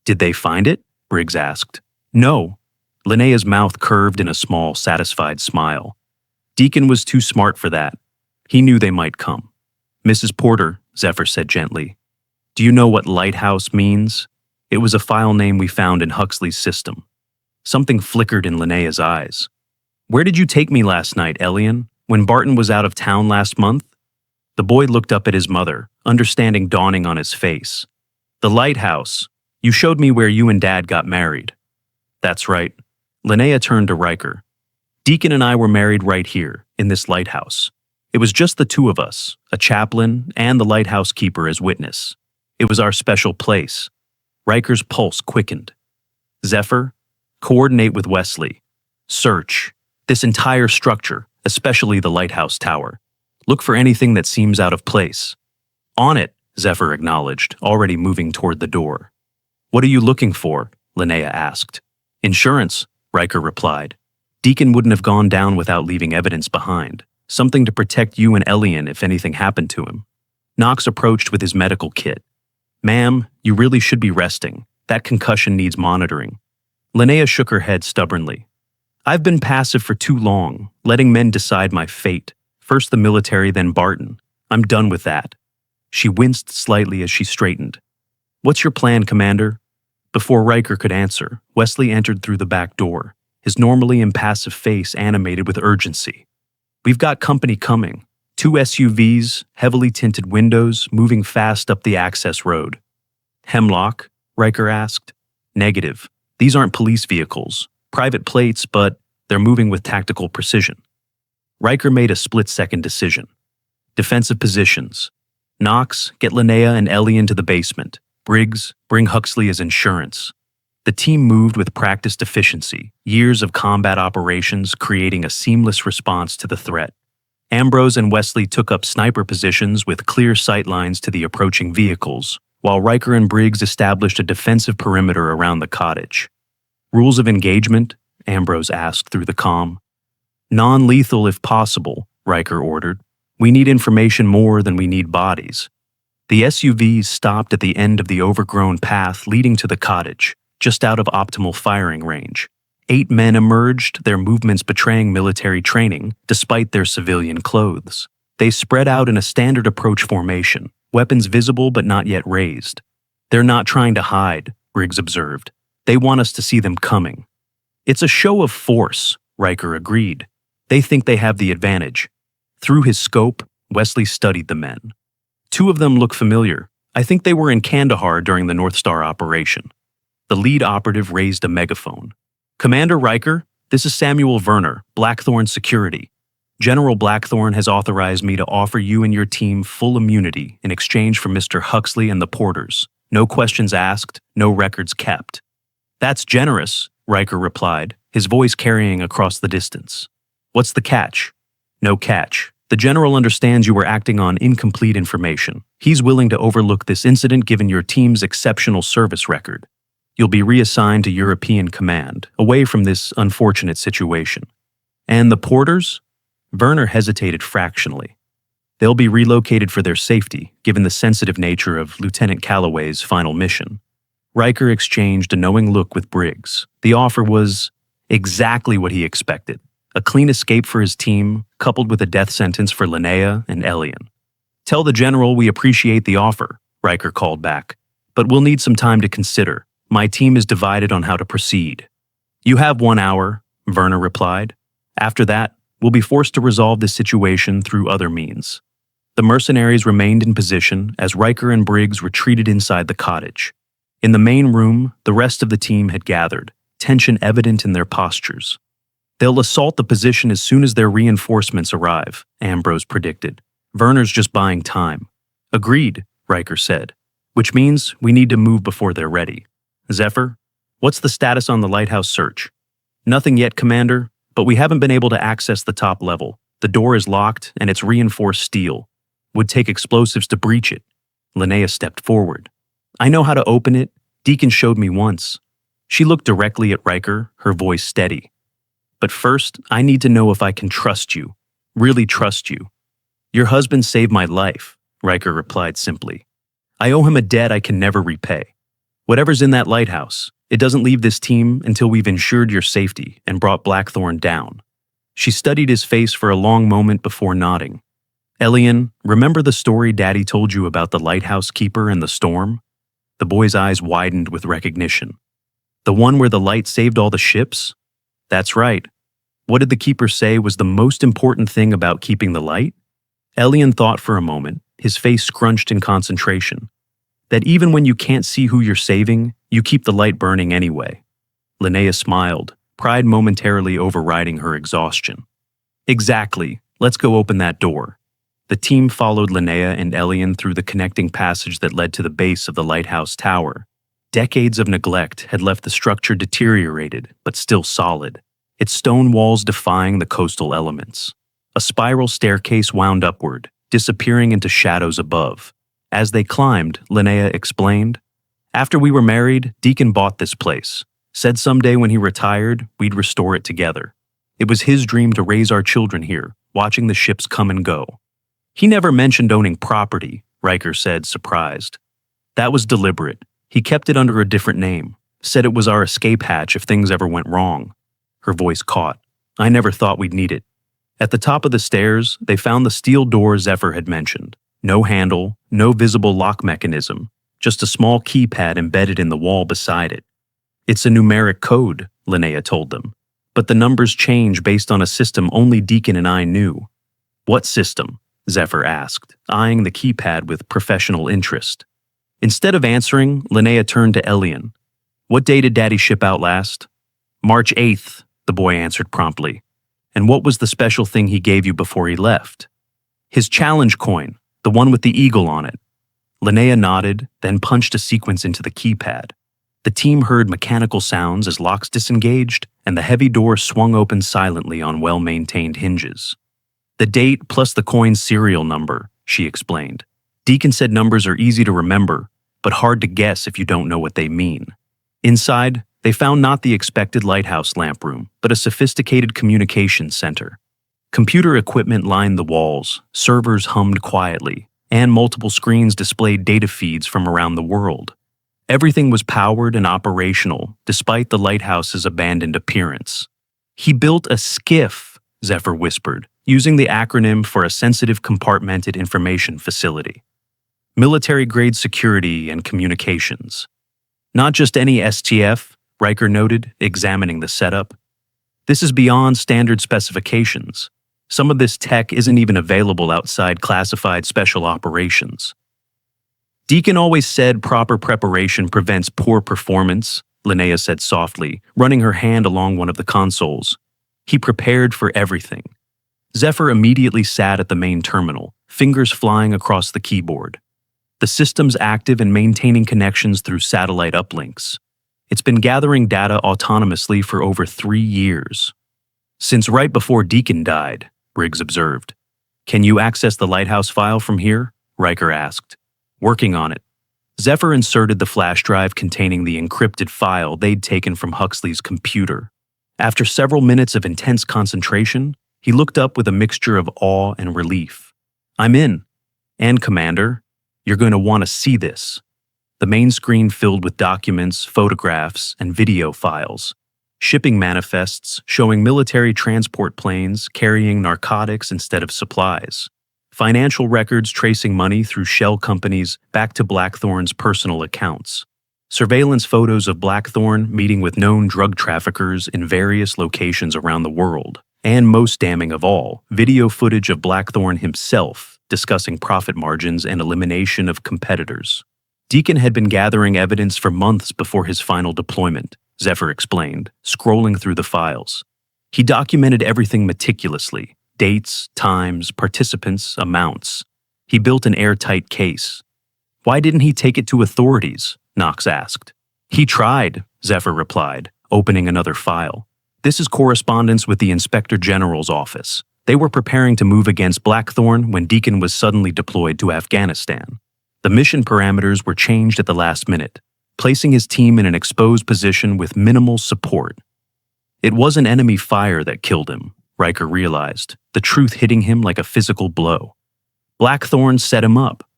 "Did they find it?" Briggs asked. "No." Linnea's mouth curved in a small, satisfied smile. "Deacon was too smart for that. He knew they might come." "Mrs. Porter," Zephyr said gently, "do you know what Lighthouse means?" It was a file name we found in Huxley's system. Something flickered in Linnea's eyes. "Where did you take me last night, Elian, when Barton was out of town last month?" The boy looked up at his mother, understanding dawning on his face. "The lighthouse. You showed me where you and Dad got married." "That's right." Linnea turned to Riker. "Deacon and I were married right here, in this lighthouse. It was just the 2 of us, a chaplain and the lighthouse keeper as witness. It was our special place." Riker's pulse quickened. "Zephyr, coordinate with Wesley. Search this entire structure, especially the lighthouse tower. Look for anything that seems out of place." "On it," Zephyr acknowledged, already moving toward the door. "What are you looking for?" Linnea asked. "Insurance," Riker replied. "Deacon wouldn't have gone down without leaving evidence behind. Something to protect you and Elian if anything happened to him." Knox approached with his medical kit. "Ma'am, you really should be resting. That concussion needs monitoring." Linnea shook her head stubbornly. "I've been passive for too long, letting men decide my fate. First the military, then Barton. I'm done with that." She winced slightly as she straightened. "What's your plan, Commander?" Before Riker could answer, Wesley entered through the back door, his normally impassive face animated with urgency. "We've got company coming. 2 SUVs, heavily tinted windows, moving fast up the access road." "Hemlock?" Riker asked. "Negative. These aren't police vehicles. Private plates, but they're moving with tactical precision." Riker made a split-second decision. Defensive positions. "Knox, get Linnea and Ellie into the basement. Briggs, bring Huxley as insurance." The team moved with practiced efficiency, years of combat operations creating a seamless response to the threat. Ambrose and Wesley took up sniper positions with clear sight lines to the approaching vehicles, while Riker and Briggs established a defensive perimeter around the cottage. "Rules of engagement?" Ambrose asked through the comm. "Non-lethal if possible," Riker ordered. "We need information more than we need bodies." The SUVs stopped at the end of the overgrown path leading to the cottage, just out of optimal firing range. 8 men emerged, their movements betraying military training, despite their civilian clothes. They spread out in a standard approach formation, weapons visible but not yet raised. "They're not trying to hide," Briggs observed. "They want us to see them coming." "It's a show of force," Riker agreed. "They think they have the advantage." Through his scope, Wesley studied the men. 2 of them look familiar. I think they were in Kandahar during the North Star operation. The lead operative raised a megaphone. "Commander Riker, this is Samuel Werner, Blackthorn Security. General Blackthorn has authorized me to offer you and your team full immunity in exchange for Mr. Huxley and the Porters. No questions asked, no records kept." "That's generous," Riker replied, his voice carrying across the distance. "What's the catch?" "No catch. The General understands you were acting on incomplete information. He's willing to overlook this incident given your team's exceptional service record. You'll be reassigned to European Command, away from this unfortunate situation." "And the Porters?" Werner hesitated fractionally. "They'll be relocated for their safety, given the sensitive nature of Lieutenant Calloway's final mission." Riker exchanged a knowing look with Briggs. The offer was exactly what he expected. A clean escape for his team, coupled with a death sentence for Linnea and Elian. "Tell the General we appreciate the offer," Riker called back. "But we'll need some time to consider. My team is divided on how to proceed." "You have 1 hour," Werner replied. "After that, we'll be forced to resolve this situation through other means." The mercenaries remained in position as Riker and Briggs retreated inside the cottage. In the main room, the rest of the team had gathered, tension evident in their postures. "They'll assault the position as soon as their reinforcements arrive," Ambrose predicted. "Werner's just buying time." "Agreed," Riker said, "which means we need to move before they're ready." "Zephyr, what's the status on the lighthouse search?" "Nothing yet, Commander, but we haven't been able to access the top level. The door is locked and it's reinforced steel. Would take explosives to breach it." Linnea stepped forward. "I know how to open it. Deacon showed me once." She looked directly at Riker, her voice steady. "But first, I need to know if I can trust you. Really trust you." "Your husband saved my life," Riker replied simply. "I owe him a debt I can never repay. Whatever's in that lighthouse, it doesn't leave this team until we've ensured your safety and brought Blackthorn down." She studied his face for a long moment before nodding. "Elian, remember the story Daddy told you about the lighthouse keeper and the storm?" The boy's eyes widened with recognition. "The one where the light saved all the ships?" "That's right. What did the keeper say was the most important thing about keeping the light?" Elian thought for a moment, his face scrunched in concentration. "That even when you can't see who you're saving, you keep the light burning anyway." Linnea smiled, pride momentarily overriding her exhaustion. "Exactly. Let's go open that door." The team followed Linnea and Elian through the connecting passage that led to the base of the lighthouse tower. Decades of neglect had left the structure deteriorated, but still solid, its stone walls defying the coastal elements. A spiral staircase wound upward, disappearing into shadows above. As they climbed, Linnea explained, "After we were married, Deacon bought this place. Said someday when he retired, we'd restore it together. It was his dream to raise our children here, watching the ships come and go." "He never mentioned owning property," Riker said, surprised. "That was deliberate. He kept it under a different name, said it was our escape hatch if things ever went wrong." Her voice caught. "I never thought we'd need it." At the top of the stairs, they found the steel door Zephyr had mentioned. No handle, no visible lock mechanism, just a small keypad embedded in the wall beside it. "It's a numeric code," Linnea told them. But the numbers change based on a system only Deacon and I knew. What system? Zephyr asked, eyeing the keypad with professional interest. Instead of answering, Linnea turned to Elian. What day did Daddy ship out last? March 8th, the boy answered promptly. And what was the special thing he gave you before he left? His challenge coin, the one with the eagle on it. Linnea nodded, then punched a sequence into the keypad. The team heard mechanical sounds as locks disengaged, and the heavy door swung open silently on well-maintained hinges. The date plus the coin's serial number, she explained. Deacon said numbers are easy to remember, but hard to guess if you don't know what they mean. Inside, they found not the expected lighthouse lamp room, but a sophisticated communications center. Computer equipment lined the walls, servers hummed quietly, and multiple screens displayed data feeds from around the world. Everything was powered and operational, despite the lighthouse's abandoned appearance. He built a skiff, Zephyr whispered, using the acronym for a sensitive compartmented information facility. Military-grade security and communications. Not just any STF, Riker noted, examining the setup. This is beyond standard specifications. Some of this tech isn't even available outside classified special operations. Deacon always said proper preparation prevents poor performance, Linnea said softly, running her hand along one of the consoles. He prepared for everything. Zephyr immediately sat at the main terminal, fingers flying across the keyboard. The system's active and maintaining connections through satellite uplinks. It's been gathering data autonomously for over 3 years. Since right before Deacon died, Briggs observed. Can you access the lighthouse file from here? Riker asked. Working on it. Zephyr inserted the flash drive containing the encrypted file they'd taken from Huxley's computer. After several minutes of intense concentration, he looked up with a mixture of awe and relief. I'm in. And, Commander, you're going to want to see this. The main screen filled with documents, photographs, and video files. Shipping manifests showing military transport planes carrying narcotics instead of supplies. Financial records tracing money through shell companies back to Blackthorn's personal accounts. Surveillance photos of Blackthorn meeting with known drug traffickers in various locations around the world. And most damning of all, video footage of Blackthorn himself discussing profit margins and elimination of competitors. Deacon had been gathering evidence for months before his final deployment, Zephyr explained, scrolling through the files. He documented everything meticulously. Dates, times, participants, amounts. He built an airtight case. Why didn't he take it to authorities? Knox asked. He tried, Zephyr replied, opening another file. This is correspondence with the Inspector General's office. They were preparing to move against Blackthorn when Deacon was suddenly deployed to Afghanistan. The mission parameters were changed at the last minute, placing his team in an exposed position with minimal support. It wasn't enemy fire that killed him, Riker realized, the truth hitting him like a physical blow. Blackthorn set him up.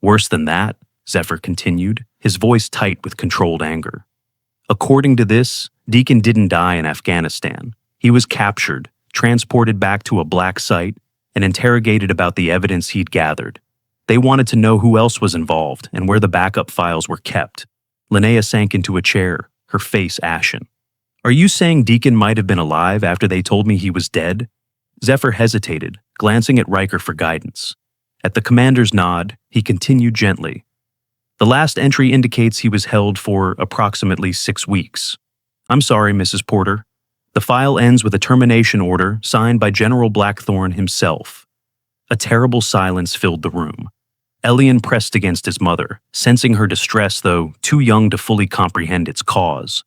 Worse than that, Zephyr continued, his voice tight with controlled anger. According to this, Deacon didn't die in Afghanistan. He was captured, transported back to a black site, and interrogated about the evidence he'd gathered. They wanted to know who else was involved and where the backup files were kept. Linnea sank into a chair, her face ashen. Are you saying Deacon might have been alive after they told me he was dead? Zephyr hesitated, glancing at Riker for guidance. At the commander's nod, he continued gently. The last entry indicates he was held for approximately 6 weeks. I'm sorry, Mrs. Porter. The file ends with a termination order signed by General Blackthorn himself. A terrible silence filled the room. Elian pressed against his mother, sensing her distress, though too young to fully comprehend its cause.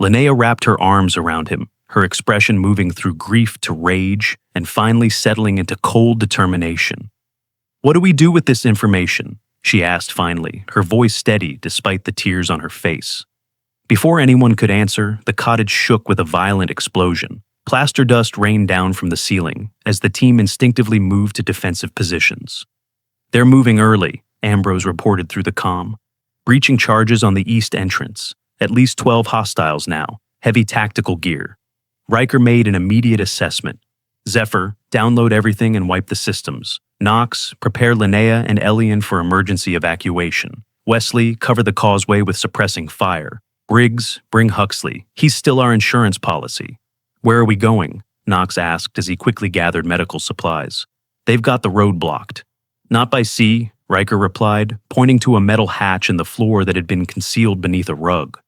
Linnea wrapped her arms around him, her expression moving through grief to rage and finally settling into cold determination. What do we do with this information? She asked finally, her voice steady despite the tears on her face. Before anyone could answer, the cottage shook with a violent explosion. Plaster dust rained down from the ceiling as the team instinctively moved to defensive positions. They're moving early, Ambrose reported through the comm. Breaching charges on the east entrance. At least 12 hostiles now, heavy tactical gear. Riker made an immediate assessment. Zephyr, download everything and wipe the systems. Knox, prepare Linnea and Elian for emergency evacuation. Wesley, cover the causeway with suppressing fire. Briggs, bring Huxley. He's still our insurance policy. "Where are we going?" Knox asked as he quickly gathered medical supplies. "They've got the road blocked." "Not by sea," Riker replied, pointing to a metal hatch in the floor that had been concealed beneath a rug.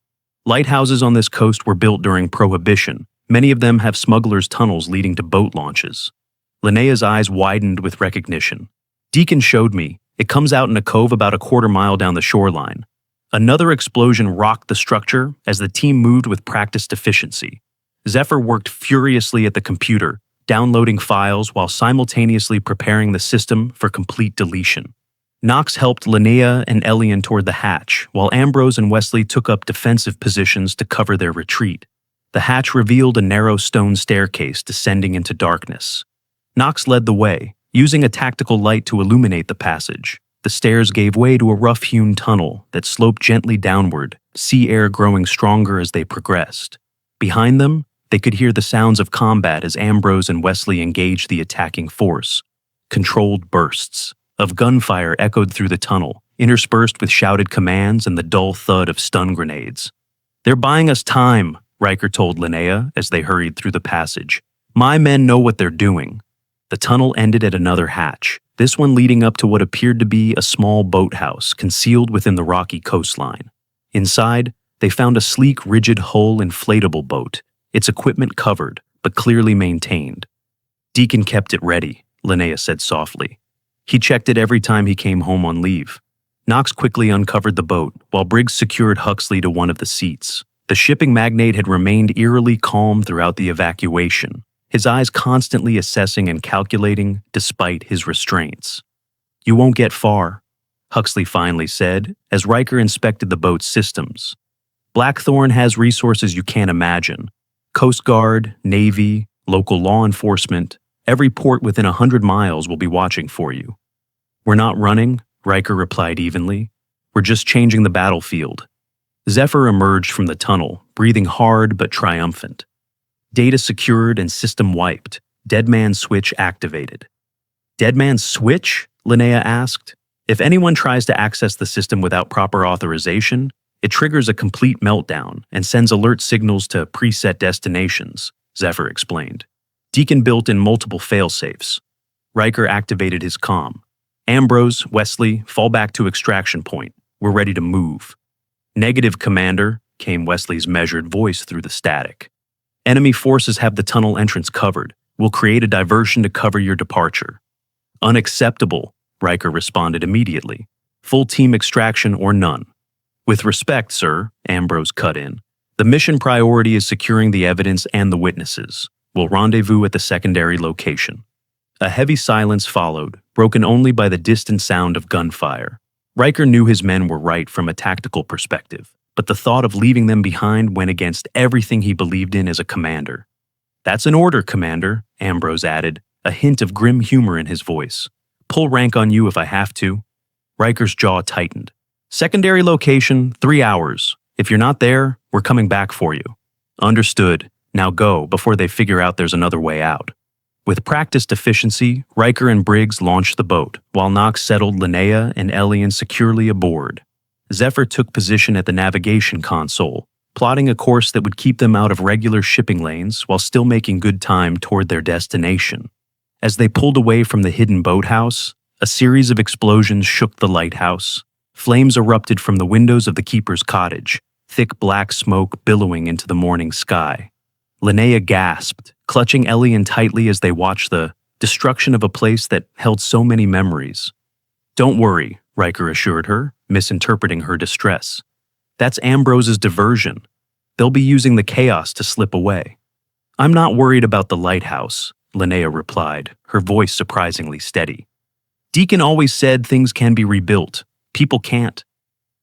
Lighthouses on this coast were built during Prohibition. Many of them have smugglers' tunnels leading to boat launches. Linnea's eyes widened with recognition. "Deacon showed me. It comes out in a cove about a quarter mile down the shoreline." Another explosion rocked the structure as the team moved with practiced efficiency. Zephyr worked furiously at the computer, downloading files while simultaneously preparing the system for complete deletion. Knox helped Linnea and Elian toward the hatch, while Ambrose and Wesley took up defensive positions to cover their retreat. The hatch revealed a narrow stone staircase descending into darkness. Knox led the way, using a tactical light to illuminate the passage. The stairs gave way to a rough-hewn tunnel that sloped gently downward, sea air growing stronger as they progressed. Behind them, they could hear the sounds of combat as Ambrose and Wesley engaged the attacking force. Controlled bursts of gunfire echoed through the tunnel, interspersed with shouted commands and the dull thud of stun grenades. "They're buying us time," Riker told Linnea as they hurried through the passage. "My men know what they're doing." The tunnel ended at another hatch, this one leading up to what appeared to be a small boathouse concealed within the rocky coastline. Inside, they found a sleek, rigid-hull inflatable boat, its equipment covered, but clearly maintained. "Deacon kept it ready," Linnea said softly. "He checked it every time he came home on leave." Knox quickly uncovered the boat, while Briggs secured Huxley to one of the seats. The shipping magnate had remained eerily calm throughout the evacuation, his eyes constantly assessing and calculating despite his restraints. "You won't get far," Huxley finally said, as Riker inspected the boat's systems. "Blackthorn has resources you can't imagine. Coast Guard, Navy, local law enforcement, every port within 100 miles will be watching for you." "We're not running," Riker replied evenly. "We're just changing the battlefield." Zephyr emerged from the tunnel, breathing hard but triumphant. Data secured and system wiped. Dead Man's Switch activated. "Dead Man's Switch?" Linnea asked. "If anyone tries to access the system without proper authorization, it triggers a complete meltdown and sends alert signals to preset destinations," Zephyr explained. "Deacon built in multiple failsafes." Riker activated his comm. "Ambrose, Wesley, fall back to extraction point. We're ready to move." "Negative, Commander," came Wesley's measured voice through the static. "Enemy forces have the tunnel entrance covered. We'll create a diversion to cover your departure." "Unacceptable," Riker responded immediately. "Full team extraction or none." "With respect, sir," Ambrose cut in. "The mission priority is securing the evidence and the witnesses. We'll rendezvous at the secondary location." A heavy silence followed, broken only by the distant sound of gunfire. Riker knew his men were right from a tactical perspective, but the thought of leaving them behind went against everything he believed in as a commander. "That's an order, Commander," Ambrose added, a hint of grim humor in his voice. "Pull rank on you if I have to." Riker's jaw tightened. "Secondary location, 3 hours. If you're not there, we're coming back for you." "Understood. Now go, before they figure out there's another way out." With practiced efficiency, Riker and Briggs launched the boat, while Knox settled Linnea and Elian securely aboard. Zephyr took position at the navigation console, plotting a course that would keep them out of regular shipping lanes while still making good time toward their destination. As they pulled away from the hidden boathouse, a series of explosions shook the lighthouse. Flames erupted from the windows of the keeper's cottage, thick black smoke billowing into the morning sky. Linnea gasped, clutching Elian tightly as they watched the destruction of a place that held so many memories. "Don't worry," Riker assured her, misinterpreting her distress. "That's Ambrose's diversion. They'll be using the chaos to slip away." "I'm not worried about the lighthouse," Linnea replied, her voice surprisingly steady. "Deacon always said things can be rebuilt. People can't."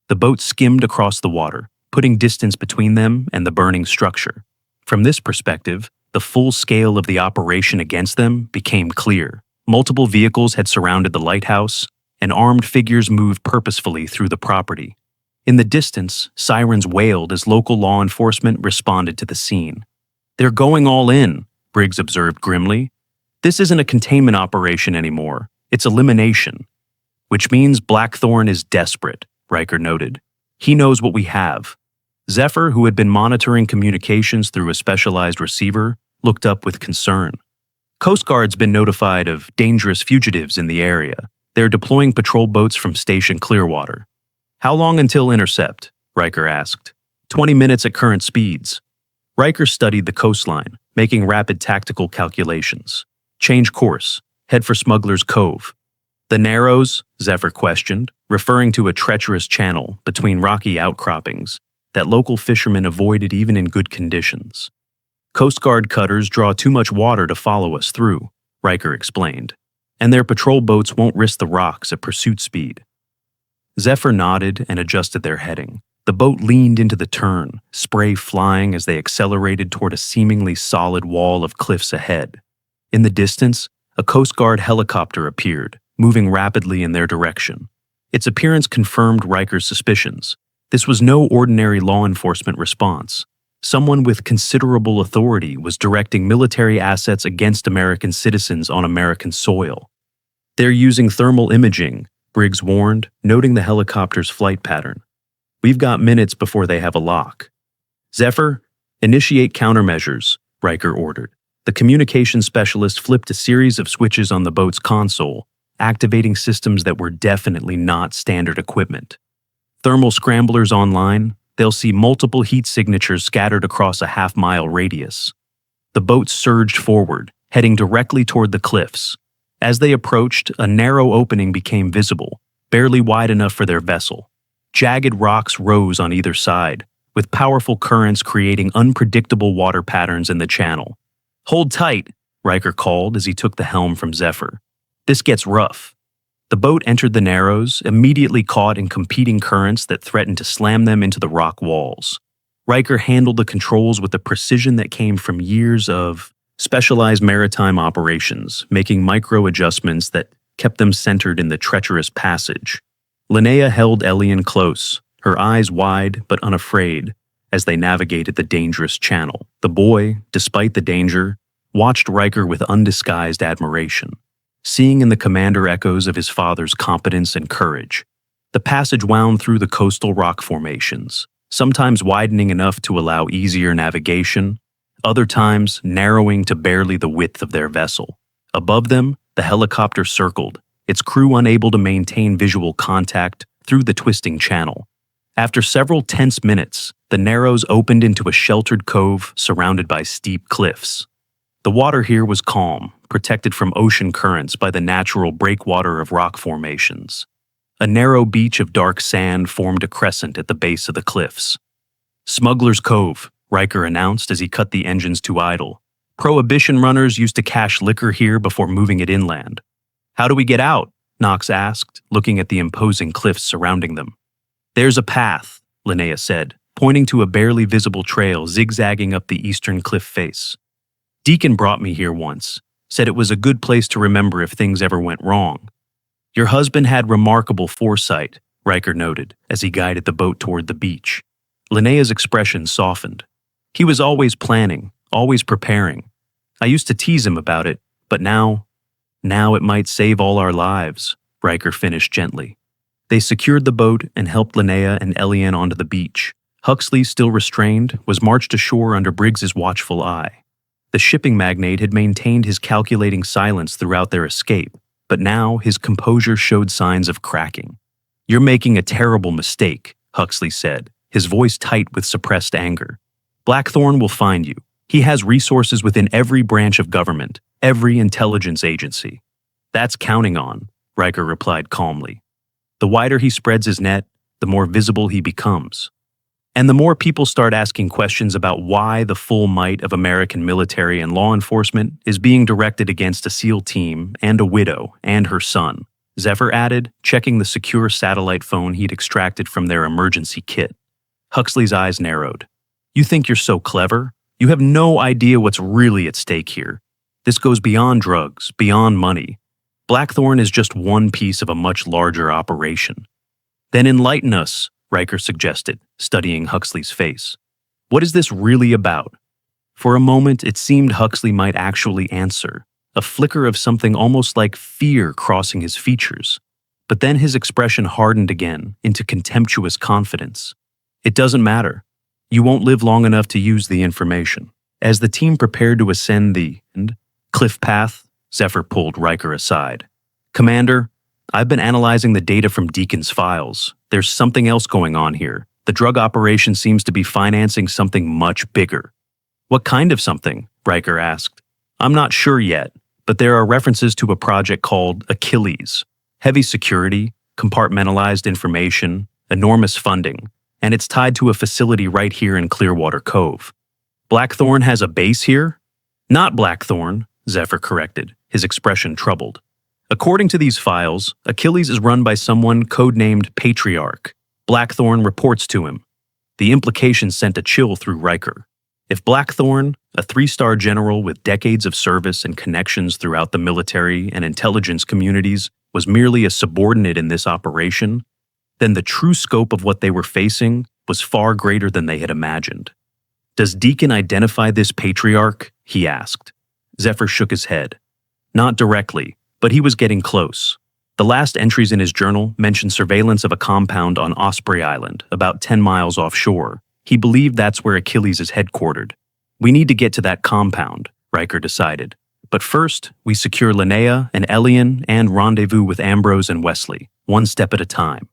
The boat skimmed across the water, putting distance between them and the burning structure. From this perspective, the full scale of the operation against them became clear. Multiple vehicles had surrounded the lighthouse, and armed figures moved purposefully through the property. In the distance, sirens wailed as local law enforcement responded to the scene. "They're going all in," Briggs observed grimly. "This isn't a containment operation anymore. It's elimination." "Which means Blackthorn is desperate," Riker noted. "He knows what we have." Zephyr, who had been monitoring communications through a specialized receiver, looked up with concern. Coast Guard's been notified of dangerous fugitives in the area. They're deploying patrol boats from Station Clearwater. How long until intercept? Riker asked. 20 minutes at current speeds. Riker studied the coastline, making rapid tactical calculations. Change course. Head for Smuggler's Cove. The Narrows? Zephyr questioned, referring to a treacherous channel between rocky outcroppings that local fishermen avoided even in good conditions. Coast Guard cutters draw too much water to follow us through, Riker explained, and their patrol boats won't risk the rocks at pursuit speed. Zephyr nodded and adjusted their heading. The boat leaned into the turn, spray flying as they accelerated toward a seemingly solid wall of cliffs ahead. In the distance, a Coast Guard helicopter appeared, moving rapidly in their direction. Its appearance confirmed Riker's suspicions. This was no ordinary law enforcement response. Someone with considerable authority was directing military assets against American citizens on American soil. They're using thermal imaging, Briggs warned, noting the helicopter's flight pattern. We've got minutes before they have a lock. Zephyr, initiate countermeasures, Riker ordered. The communications specialist flipped a series of switches on the boat's console, activating systems that were definitely not standard equipment. Thermal scramblers online, they'll see multiple heat signatures scattered across a half-mile radius. The boat surged forward, heading directly toward the cliffs. As they approached, a narrow opening became visible, barely wide enough for their vessel. Jagged rocks rose on either side, with powerful currents creating unpredictable water patterns in the channel. Hold tight, Riker called as he took the helm from Zephyr. This gets rough. The boat entered the Narrows, immediately caught in competing currents that threatened to slam them into the rock walls. Riker handled the controls with a precision that came from years of specialized maritime operations, making micro-adjustments that kept them centered in the treacherous passage. Linnea held Elian close, her eyes wide but unafraid, as they navigated the dangerous channel. The boy, despite the danger, watched Riker with undisguised admiration, seeing in the commander echoes of his father's competence and courage. The passage wound through the coastal rock formations, sometimes widening enough to allow easier navigation, other times narrowing to barely the width of their vessel. Above them, the helicopter circled, its crew unable to maintain visual contact through the twisting channel. After several tense minutes, the Narrows opened into a sheltered cove surrounded by steep cliffs. The water here was calm, protected from ocean currents by the natural breakwater of rock formations. A narrow beach of dark sand formed a crescent at the base of the cliffs. Smuggler's Cove, Riker announced as he cut the engines to idle. Prohibition runners used to cache liquor here before moving it inland. How do we get out? Knox asked, looking at the imposing cliffs surrounding them. There's a path, Linnea said, pointing to a barely visible trail zigzagging up the eastern cliff face. Deacon brought me here once, said it was a good place to remember if things ever went wrong. Your husband had remarkable foresight, Riker noted, as he guided the boat toward the beach. Linnea's expression softened. He was always planning, always preparing. I used to tease him about it, but now it might save all our lives, Riker finished gently. They secured the boat and helped Linnea and Elian onto the beach. Huxley, still restrained, was marched ashore under Briggs's watchful eye. The shipping magnate had maintained his calculating silence throughout their escape, but now his composure showed signs of cracking. You're making a terrible mistake, Huxley said, his voice tight with suppressed anger. Blackthorne will find you. He has resources within every branch of government, every intelligence agency. That's counting on, Riker replied calmly. The wider he spreads his net, the more visible he becomes. And the more people start asking questions about why the full might of American military and law enforcement is being directed against a SEAL team and a widow and her son, Zephyr added, checking the secure satellite phone he'd extracted from their emergency kit. Huxley's eyes narrowed. You think you're so clever? You have no idea what's really at stake here. This goes beyond drugs, beyond money. Blackthorne is just one piece of a much larger operation. Then enlighten us, Riker suggested, studying Huxley's face. What is this really about? For a moment, it seemed Huxley might actually answer, a flicker of something almost like fear crossing his features. But then his expression hardened again into contemptuous confidence. It doesn't matter. You won't live long enough to use the information. As the team prepared to ascend the cliff path, Zephyr pulled Riker aside. "Commander, I've been analyzing the data from Deacon's files. There's something else going on here. The drug operation seems to be financing something much bigger." "What kind of something?" Riker asked. "I'm not sure yet, but there are references to a project called Achilles. Heavy security, compartmentalized information, enormous funding, and it's tied to a facility right here in Clearwater Cove." "Blackthorn has a base here?" "Not Blackthorn," Zephyr corrected, his expression troubled. "According to these files, Achilles is run by someone codenamed Patriarch. Blackthorn reports to him." The implication sent a chill through Riker. If Blackthorn, a 3-star general with decades of service and connections throughout the military and intelligence communities, was merely a subordinate in this operation, then the true scope of what they were facing was far greater than they had imagined. "Does Deacon identify this Patriarch?" he asked. Zephyr shook his head. "Not directly, but he was getting close. The last entries in his journal mentioned surveillance of a compound on Osprey Island, about 10 miles offshore. He believed that's where Achilles is headquartered. We need to get to that compound," Riker decided. "But first, we secure Linnea and Elian and rendezvous with Ambrose and Wesley, one step at a time."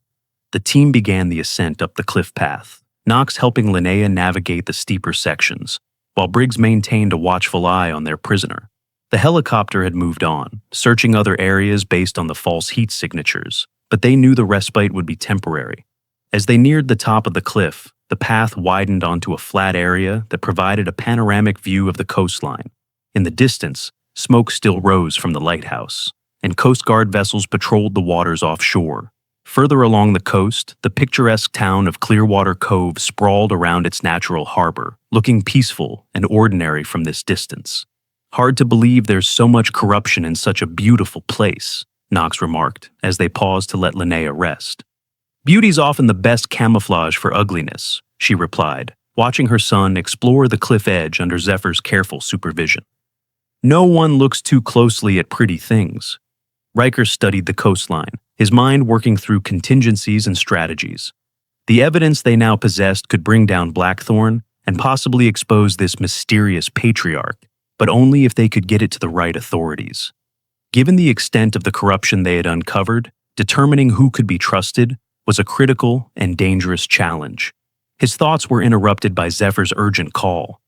The team began the ascent up the cliff path, Knox helping Linnea navigate the steeper sections, while Briggs maintained a watchful eye on their prisoner. The helicopter had moved on, searching other areas based on the false heat signatures, but they knew the respite would be temporary. As they neared the top of the cliff, the path widened onto a flat area that provided a panoramic view of the coastline. In the distance, smoke still rose from the lighthouse, and Coast Guard vessels patrolled the waters offshore. Further along the coast, the picturesque town of Clearwater Cove sprawled around its natural harbor, looking peaceful and ordinary from this distance. "Hard to believe there's so much corruption in such a beautiful place," Knox remarked as they paused to let Linnea rest. "Beauty's often the best camouflage for ugliness," she replied, watching her son explore the cliff edge under Zephyr's careful supervision. "No one looks too closely at pretty things." Riker studied the coastline, his mind working through contingencies and strategies. The evidence they now possessed could bring down Blackthorn and possibly expose this mysterious Patriarch, but only if they could get it to the right authorities. Given the extent of the corruption they had uncovered, determining who could be trusted was a critical and dangerous challenge. His thoughts were interrupted by Zephyr's urgent call.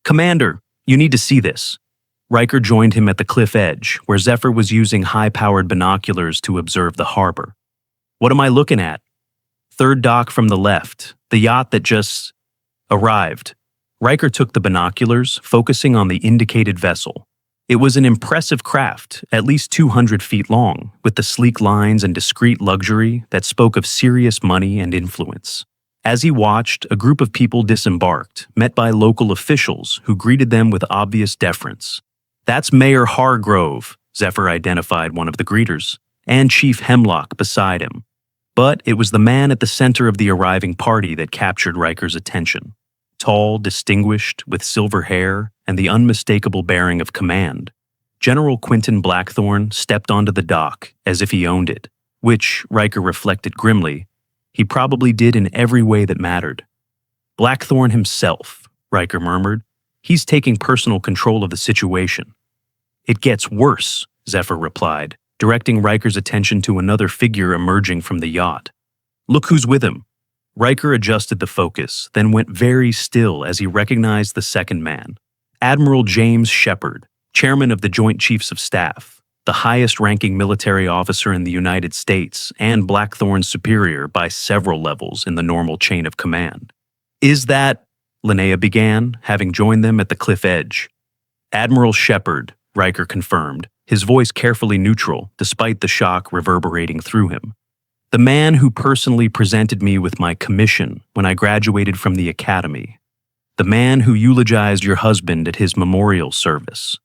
"Commander, you need to see this." Riker joined him at the cliff edge, where Zephyr was using high-powered binoculars to observe the harbor. "What am I looking at?" "Third dock from the left, the yacht that just arrived." Riker took the binoculars, focusing on the indicated vessel. It was an impressive craft, at least 200 feet long, with the sleek lines and discreet luxury that spoke of serious money and influence. As he watched, a group of people disembarked, met by local officials who greeted them with obvious deference. "That's Mayor Hargrove," Zephyr identified one of the greeters, and Chief Hemlock beside him. But it was the man at the center of the arriving party that captured Riker's attention. Tall, distinguished, with silver hair and the unmistakable bearing of command, General Quentin Blackthorn stepped onto the dock as if he owned it, which, Riker reflected grimly, he probably did in every way that mattered. "Blackthorn himself," Riker murmured. "He's taking personal control of the situation." "It gets worse," Zephyr replied, directing Riker's attention to another figure emerging from the yacht. "Look who's with him." Riker adjusted the focus, then went very still as he recognized the second man. Admiral James Shepard, chairman of the Joint Chiefs of Staff, the highest-ranking military officer in the United States and Blackthorn's superior by several levels in the normal chain of command. "Is that—" Linnea began, having joined them at the cliff edge. "Admiral Shepard," Riker confirmed, his voice carefully neutral despite the shock reverberating through him. "The man who personally presented me with my commission when I graduated from the academy. The man who eulogized your husband at his memorial service."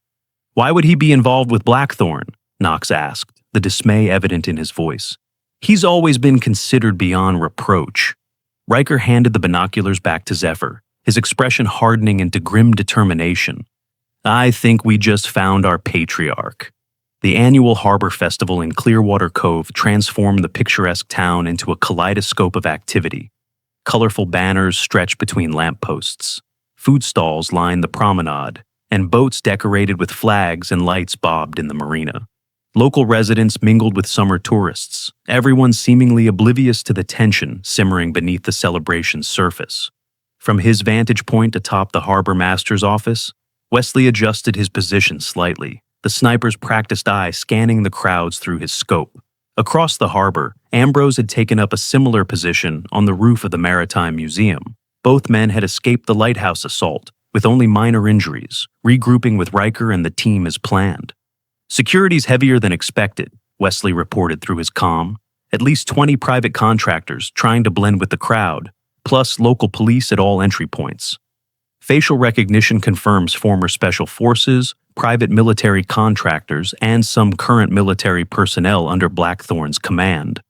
"Why would he be involved with Blackthorn?" Knox asked, the dismay evident in his voice. "He's always been considered beyond reproach." Riker handed the binoculars back to Zephyr, his expression hardening into grim determination. "I think we just found our Patriarch." The annual harbor festival in Clearwater Cove transformed the picturesque town into a kaleidoscope of activity. Colorful banners stretched between lampposts. Food stalls lined the promenade, and boats decorated with flags and lights bobbed in the marina. Local residents mingled with summer tourists, everyone seemingly oblivious to the tension simmering beneath the celebration's surface. From his vantage point atop the harbor master's office, Wesley adjusted his position slightly, the sniper's practiced eye scanning the crowds through his scope. Across the harbor, Ambrose had taken up a similar position on the roof of the Maritime Museum. Both men had escaped the lighthouse assault, with only minor injuries, regrouping with Riker and the team as planned. "Security's heavier than expected," Wesley reported through his comm. "At least 20 private contractors trying to blend with the crowd, plus local police at all entry points. Facial recognition confirms former special forces, private military contractors, and some current military personnel under Blackthorn's command,"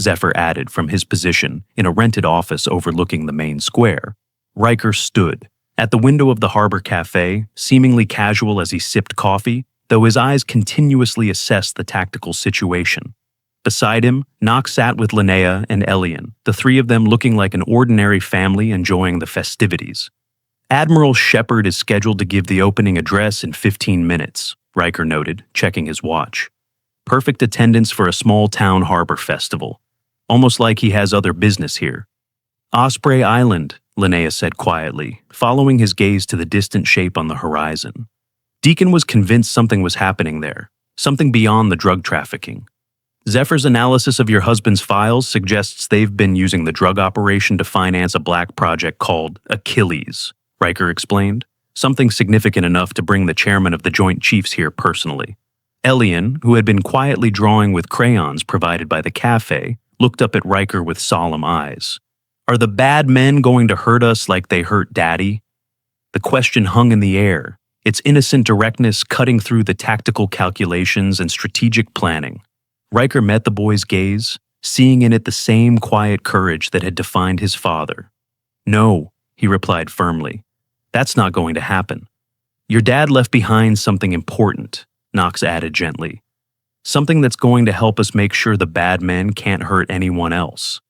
Zephyr added from his position in a rented office overlooking the main square. Riker stood at the window of the harbor cafe, seemingly casual as he sipped coffee, though his eyes continuously assessed the tactical situation. Beside him, Knox sat with Linnea and Elian, the three of them looking like an ordinary family enjoying the festivities. "Admiral Shepard is scheduled to give the opening address in 15 minutes, Riker noted, checking his watch. "Perfect attendance for a small-town harbor festival. Almost like he has other business here." "Osprey Island," Linnea said quietly, following his gaze to the distant shape on the horizon. Deacon was convinced something was happening there, something beyond the drug trafficking. "Zephyr's analysis of your husband's files suggests they've been using the drug operation to finance a black project called Achilles," Riker explained. "Something significant enough to bring the chairman of the Joint Chiefs here personally." Elian, who had been quietly drawing with crayons provided by the cafe, looked up at Riker with solemn eyes. "Are the bad men going to hurt us like they hurt Daddy?" The question hung in the air, its innocent directness cutting through the tactical calculations and strategic planning. Riker met the boy's gaze, seeing in it the same quiet courage that had defined his father. "No," he replied firmly. "That's not going to happen." "Your dad left behind something important," Knox added gently. "Something that's going to help us make sure the bad men can't hurt anyone else."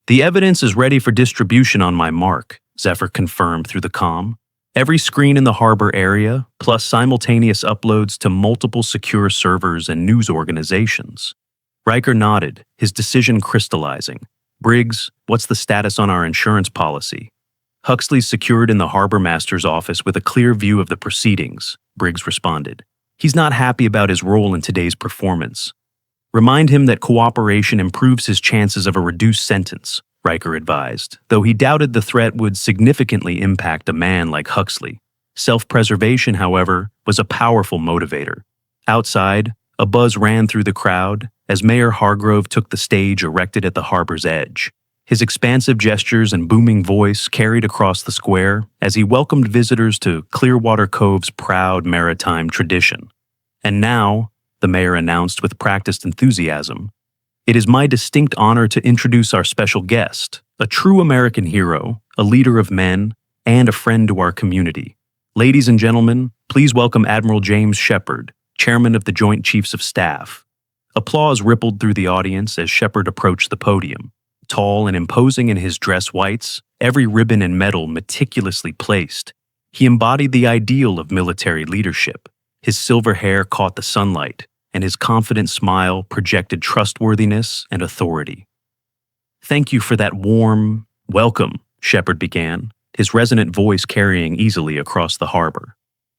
"The evidence is ready for distribution on my mark," Zephyr confirmed through the comm. "Every screen in the harbor area, plus simultaneous uploads to multiple secure servers and news organizations." Riker nodded, his decision crystallizing. "Briggs, what's the status on our insurance policy?" "Huxley's secured in the harbor master's office with a clear view of the proceedings," Briggs responded. "He's not happy about his role in today's performance." "Remind him that cooperation improves his chances of a reduced sentence," Riker advised, though he doubted the threat would significantly impact a man like Huxley. Self-preservation, however, was a powerful motivator. Outside, a buzz ran through the crowd as Mayor Hargrove took the stage erected at the harbor's edge. His expansive gestures and booming voice carried across the square as he welcomed visitors to Clearwater Cove's proud maritime tradition. "And now," the mayor announced with practiced enthusiasm, "it is my distinct honor to introduce our special guest, a true American hero, a leader of men, and a friend to our community. Ladies and gentlemen, please welcome Admiral James Shepard, Chairman of the Joint Chiefs of Staff." Applause rippled through the audience as Shepard approached the podium. Tall and imposing in his dress whites, every ribbon and medal meticulously placed, he embodied the ideal of military leadership. His silver hair caught the sunlight, and his confident smile projected trustworthiness and authority. "Thank you for that warm welcome," Shepard began, his resonant voice carrying easily across the harbor.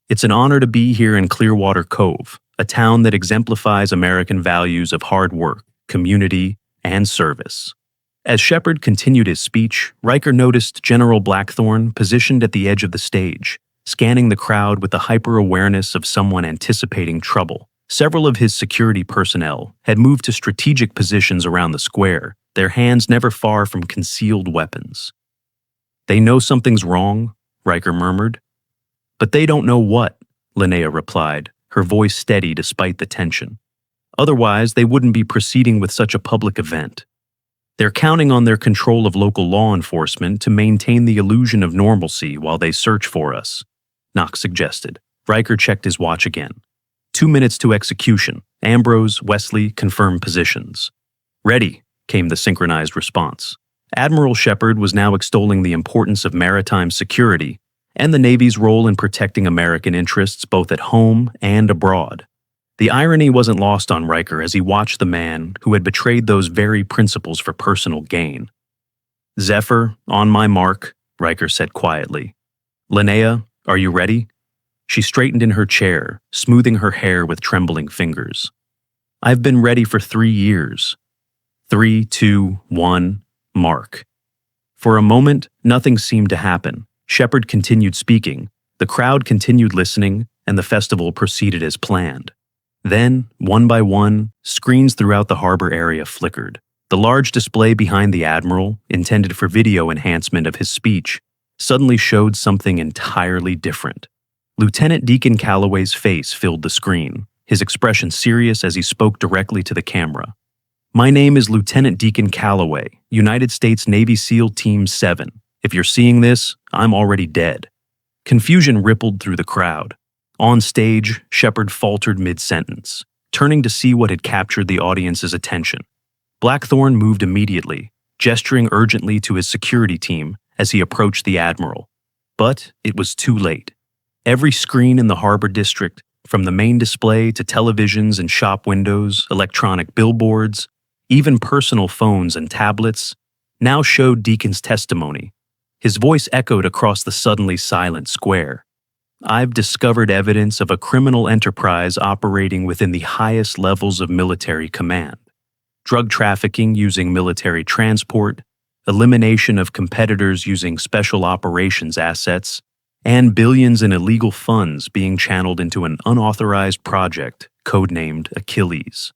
"It's an honor to be here in Clearwater Cove, a town that exemplifies American values of hard work, community, and service." As Shepard continued his speech, Riker noticed General Blackthorn positioned at the edge of the stage, scanning the crowd with the hyper-awareness of someone anticipating trouble. Several of his security personnel had moved to strategic positions around the square, their hands never far from concealed weapons. "They know something's wrong," Riker murmured. "But they don't know what," Linnea replied, her voice steady despite the tension. "Otherwise, they wouldn't be proceeding with such a public event. They're counting on their control of local law enforcement to maintain the illusion of normalcy while they search for us," Knox suggested. Riker checked his watch again. 2 minutes to execution. Ambrose, Wesley, confirmed positions. "Ready," came the synchronized response. Admiral Shepard was now extolling the importance of maritime security, and the Navy's role in protecting American interests both at home and abroad. The irony wasn't lost on Riker as he watched the man who had betrayed those very principles for personal gain. "Zephyr, on my mark," Riker said quietly. "Linnea, are you ready?" She straightened in her chair, smoothing her hair with trembling fingers. "I've been ready for 3 years. 3, 2, 1, mark." For a moment, nothing seemed to happen. Shepard continued speaking, the crowd continued listening, and the festival proceeded as planned. Then, one by one, screens throughout the harbor area flickered. The large display behind the Admiral, intended for video enhancement of his speech, suddenly showed something entirely different. Lieutenant Deacon Calloway's face filled the screen, his expression serious as he spoke directly to the camera. "My name is Lieutenant Deacon Calloway, United States Navy SEAL Team 7. If you're seeing this, I'm already dead." Confusion rippled through the crowd. On stage, Shepard faltered mid-sentence, turning to see what had captured the audience's attention. Blackthorne moved immediately, gesturing urgently to his security team as he approached the Admiral. But it was too late. Every screen in the harbor district, from the main display to televisions and shop windows, electronic billboards, even personal phones and tablets, now showed Deacon's testimony. His voice echoed across the suddenly silent square. "I've discovered evidence of a criminal enterprise operating within the highest levels of military command. Drug trafficking using military transport, elimination of competitors using special operations assets, and billions in illegal funds being channeled into an unauthorized project codenamed Achilles."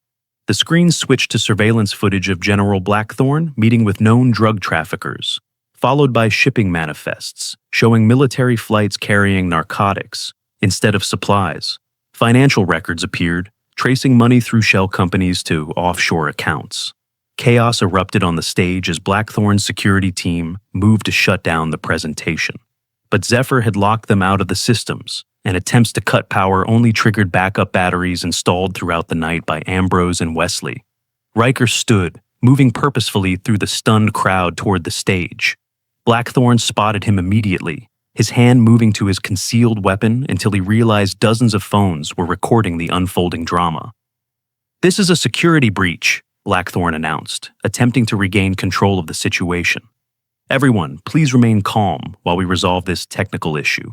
The screen switched to surveillance footage of General Blackthorne meeting with known drug traffickers, followed by shipping manifests showing military flights carrying narcotics instead of supplies. Financial records appeared, tracing money through shell companies to offshore accounts. Chaos erupted on the stage as Blackthorne's security team moved to shut down the presentation. But Zephyr had locked them out of the systems, and attempts to cut power only triggered backup batteries installed throughout the night by Ambrose and Wesley. Riker stood, moving purposefully through the stunned crowd toward the stage. Blackthorne spotted him immediately, his hand moving to his concealed weapon until he realized dozens of phones were recording the unfolding drama. "This is a security breach," Blackthorne announced, attempting to regain control of the situation. "Everyone, please remain calm while we resolve this technical issue."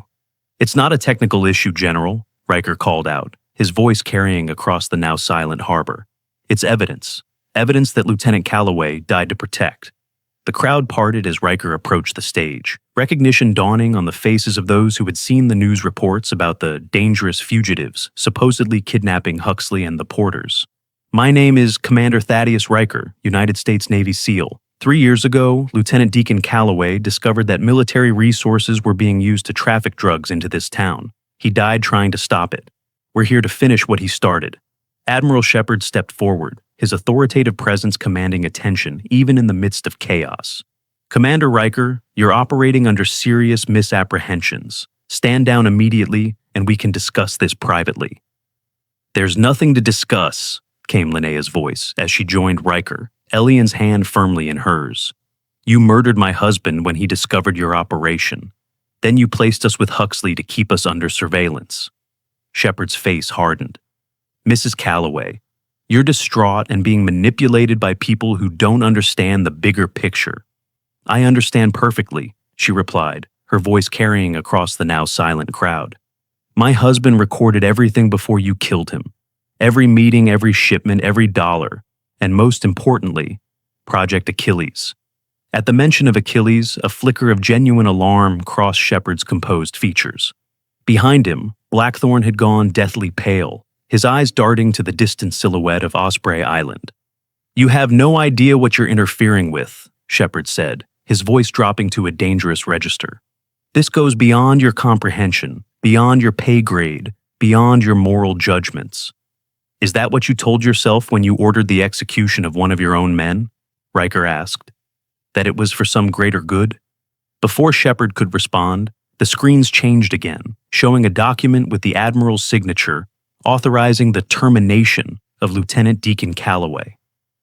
"It's not a technical issue, General," Riker called out, his voice carrying across the now silent harbor. "It's evidence. Evidence that Lieutenant Calloway died to protect." The crowd parted as Riker approached the stage, recognition dawning on the faces of those who had seen the news reports about the dangerous fugitives supposedly kidnapping Huxley and the Porters. "My name is Commander Thaddeus Riker, United States Navy SEAL. 3 years ago, Lieutenant Deacon Calloway discovered that military resources were being used to traffic drugs into this town. He died trying to stop it. We're here to finish what he started." Admiral Shepard stepped forward, his authoritative presence commanding attention even in the midst of chaos. "Commander Riker, you're operating under serious misapprehensions. Stand down immediately, and we can discuss this privately." "There's nothing to discuss," came Linnea's voice as she joined Riker, Elian's hand firmly in hers. "You murdered my husband when he discovered your operation. Then you placed us with Huxley to keep us under surveillance." Shepard's face hardened. "Mrs. Calloway, you're distraught and being manipulated by people who don't understand the bigger picture." "I understand perfectly," she replied, her voice carrying across the now silent crowd. "My husband recorded everything before you killed him. Every meeting, every shipment, every dollar. And most importantly, Project Achilles." At the mention of Achilles, a flicker of genuine alarm crossed Shepard's composed features. Behind him, Blackthorne had gone deathly pale, his eyes darting to the distant silhouette of Osprey Island. "You have no idea what you're interfering with," Shepard said, his voice dropping to a dangerous register. "This goes beyond your comprehension, beyond your pay grade, beyond your moral judgments." "Is that what you told yourself when you ordered the execution of one of your own men?" Riker asked. "That it was for some greater good?" Before Shepard could respond, the screens changed again, showing a document with the Admiral's signature authorizing the termination of Lieutenant Deacon Calloway.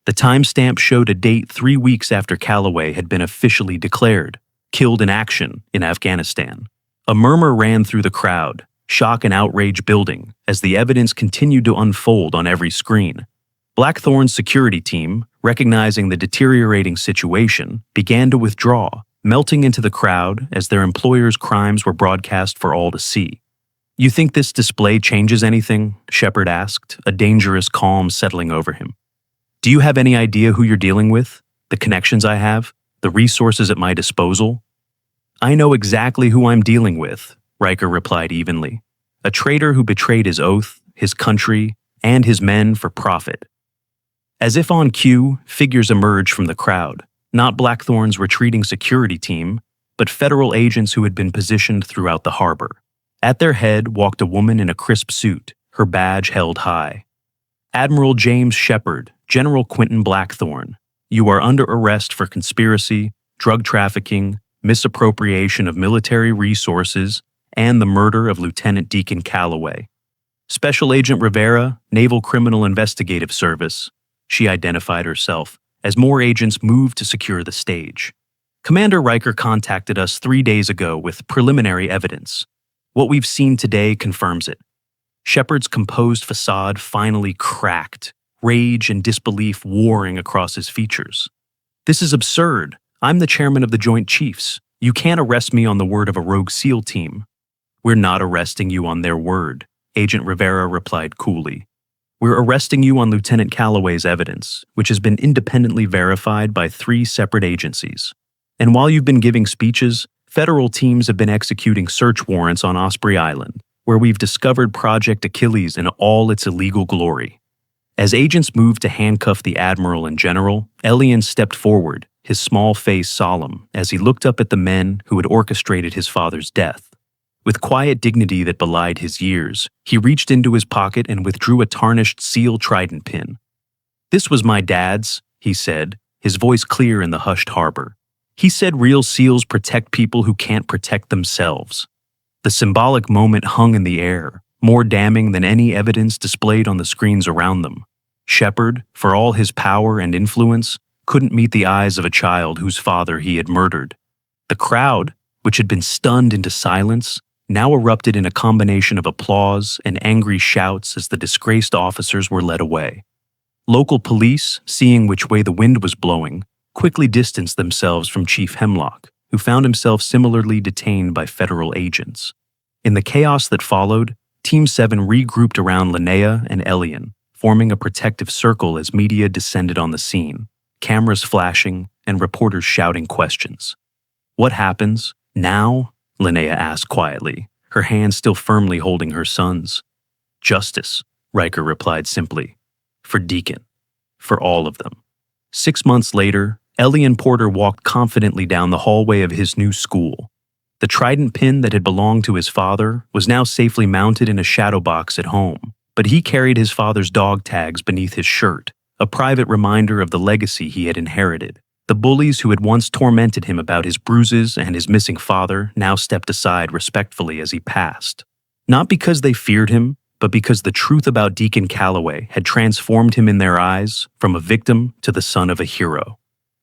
The timestamp showed a date 3 weeks after Calloway had been officially declared killed in action in Afghanistan. A murmur ran through the crowd, shock and outrage building as the evidence continued to unfold on every screen. Blackthorn's security team, recognizing the deteriorating situation, began to withdraw, melting into the crowd as their employer's crimes were broadcast for all to see. "You think this display changes anything?" Shepard asked, a dangerous calm settling over him. "Do you have any idea who you're dealing with? The connections I have? The resources at my disposal?" "I know exactly who I'm dealing with," Riker replied evenly. "A traitor who betrayed his oath, his country, and his men for profit." As if on cue, figures emerged from the crowd, not Blackthorn's retreating security team, but federal agents who had been positioned throughout the harbor. At their head walked a woman in a crisp suit, her badge held high. "Admiral James Shepard, General Quentin Blackthorn, you are under arrest for conspiracy, drug trafficking, misappropriation of military resources, and the murder of Lieutenant Deacon Calloway. Special Agent Rivera, Naval Criminal Investigative Service," she identified herself, as more agents moved to secure the stage. "Commander Riker contacted us 3 days ago with preliminary evidence. What we've seen today confirms it." Shepard's composed facade finally cracked, rage and disbelief warring across his features. "This is absurd. I'm the chairman of the Joint Chiefs. You can't arrest me on the word of a rogue SEAL team." "We're not arresting you on their word," Agent Rivera replied coolly. "We're arresting you on Lieutenant Calloway's evidence, which has been independently verified by 3 separate agencies. And while you've been giving speeches, federal teams have been executing search warrants on Osprey Island, where we've discovered Project Achilles in all its illegal glory." As agents moved to handcuff the Admiral and General, Elian stepped forward, his small face solemn, as he looked up at the men who had orchestrated his father's death. With quiet dignity that belied his years, he reached into his pocket and withdrew a tarnished SEAL trident pin. "This was my dad's," he said, his voice clear in the hushed harbor. "He said real SEALs protect people who can't protect themselves." The symbolic moment hung in the air, more damning than any evidence displayed on the screens around them. Shepard, for all his power and influence, couldn't meet the eyes of a child whose father he had murdered. The crowd, which had been stunned into silence, now erupted in a combination of applause and angry shouts as the disgraced officers were led away. Local police, seeing which way the wind was blowing, quickly distanced themselves from Chief Hemlock, who found himself similarly detained by federal agents. In the chaos that followed, Team 7 regrouped around Linnea and Elian, forming a protective circle as media descended on the scene, cameras flashing and reporters shouting questions. "What happens now?" Linnea asked quietly, her hand still firmly holding her son's. "Justice," Riker replied simply. "For Deacon. For all of them." 6 months later, Elian Porter walked confidently down the hallway of his new school. The trident pin that had belonged to his father was now safely mounted in a shadow box at home, but he carried his father's dog tags beneath his shirt, a private reminder of the legacy he had inherited. The bullies who had once tormented him about his bruises and his missing father now stepped aside respectfully as he passed. Not because they feared him, but because the truth about Deacon Calloway had transformed him in their eyes from a victim to the son of a hero.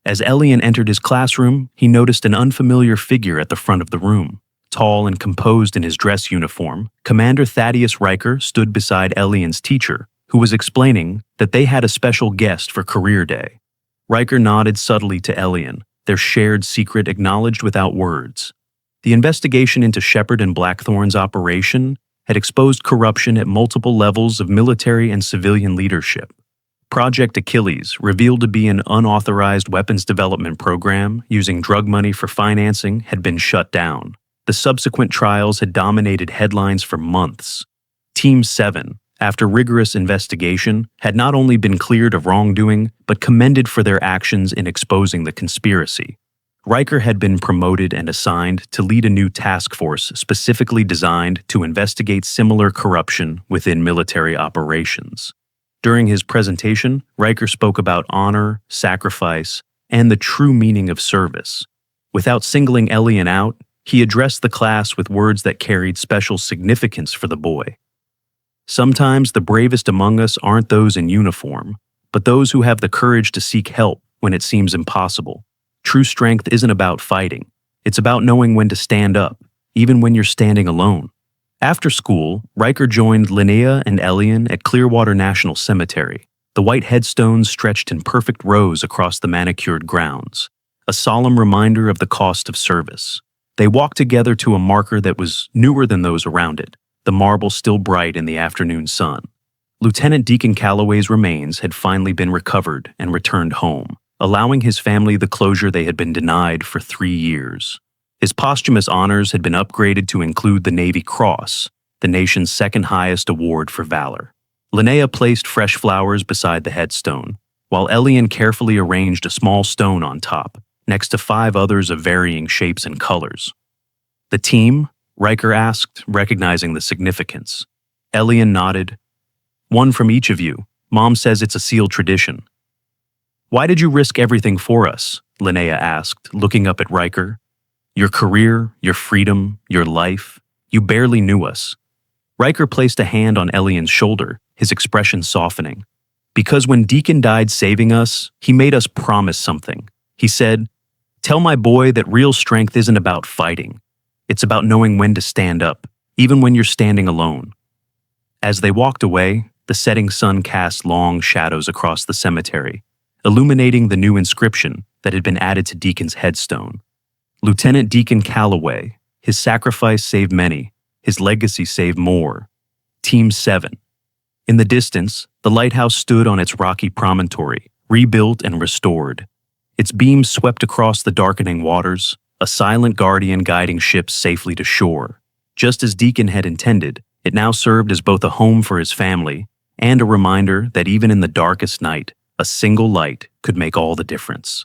As Elian entered his classroom, he noticed an unfamiliar figure at the front of the room. Tall and composed in his dress uniform, Commander Thaddeus Riker stood beside Elian's teacher, who was explaining that they had a special guest for Career Day. Riker nodded subtly to Elian, their shared secret acknowledged without words. The investigation into Shepard and Blackthorn's operation had exposed corruption at multiple levels of military and civilian leadership. Project Achilles, revealed to be an unauthorized weapons development program using drug money for financing, had been shut down. The subsequent trials had dominated headlines for months. Team 7, after rigorous investigation, had not only been cleared of wrongdoing, but commended for their actions in exposing the conspiracy. Riker had been promoted and assigned to lead a new task force specifically designed to investigate similar corruption within military operations. During his presentation, Riker spoke about honor, sacrifice, and the true meaning of service. Without singling Elian out, he addressed the class with words that carried special significance for the boy. "Sometimes the bravest among us aren't those in uniform, but those who have the courage to seek help when it seems impossible. True strength isn't about fighting. It's about knowing when to stand up, even when you're standing alone. After school, Riker joined Linnea and Elian at Clearwater National Cemetery. The white headstones stretched in perfect rows across the manicured grounds, a solemn reminder of the cost of service. They walked together to a marker that was newer than those around it, the marble still bright in the afternoon sun. Lieutenant Deacon Calloway's remains had finally been recovered and returned home, allowing his family the closure they had been denied for 3 years. His posthumous honors had been upgraded to include the Navy Cross, the nation's second highest award for valor. Linnea placed fresh flowers beside the headstone, while Elian carefully arranged a small stone on top, next to 5 others of varying shapes and colors. "The team?" Riker asked, recognizing the significance. Elian nodded. "One from each of you. Mom says it's a sealed tradition." "Why did you risk everything for us?" Linnea asked, looking up at Riker. "Your career, your freedom, your life. You barely knew us." Riker placed a hand on Elian's shoulder, his expression softening. "Because when Deacon died saving us, he made us promise something. He said, 'Tell my boy that real strength isn't about fighting. It's about knowing when to stand up, even when you're standing alone.'" As they walked away, the setting sun cast long shadows across the cemetery, illuminating the new inscription that had been added to Deacon's headstone. Lieutenant Deacon Calloway, his sacrifice saved many, his legacy saved more. Team 7. In the distance, the lighthouse stood on its rocky promontory, rebuilt and restored. Its beams swept across the darkening waters, a silent guardian guiding ships safely to shore. Just as Deacon had intended, it now served as both a home for his family and a reminder that even in the darkest night, a single light could make all the difference.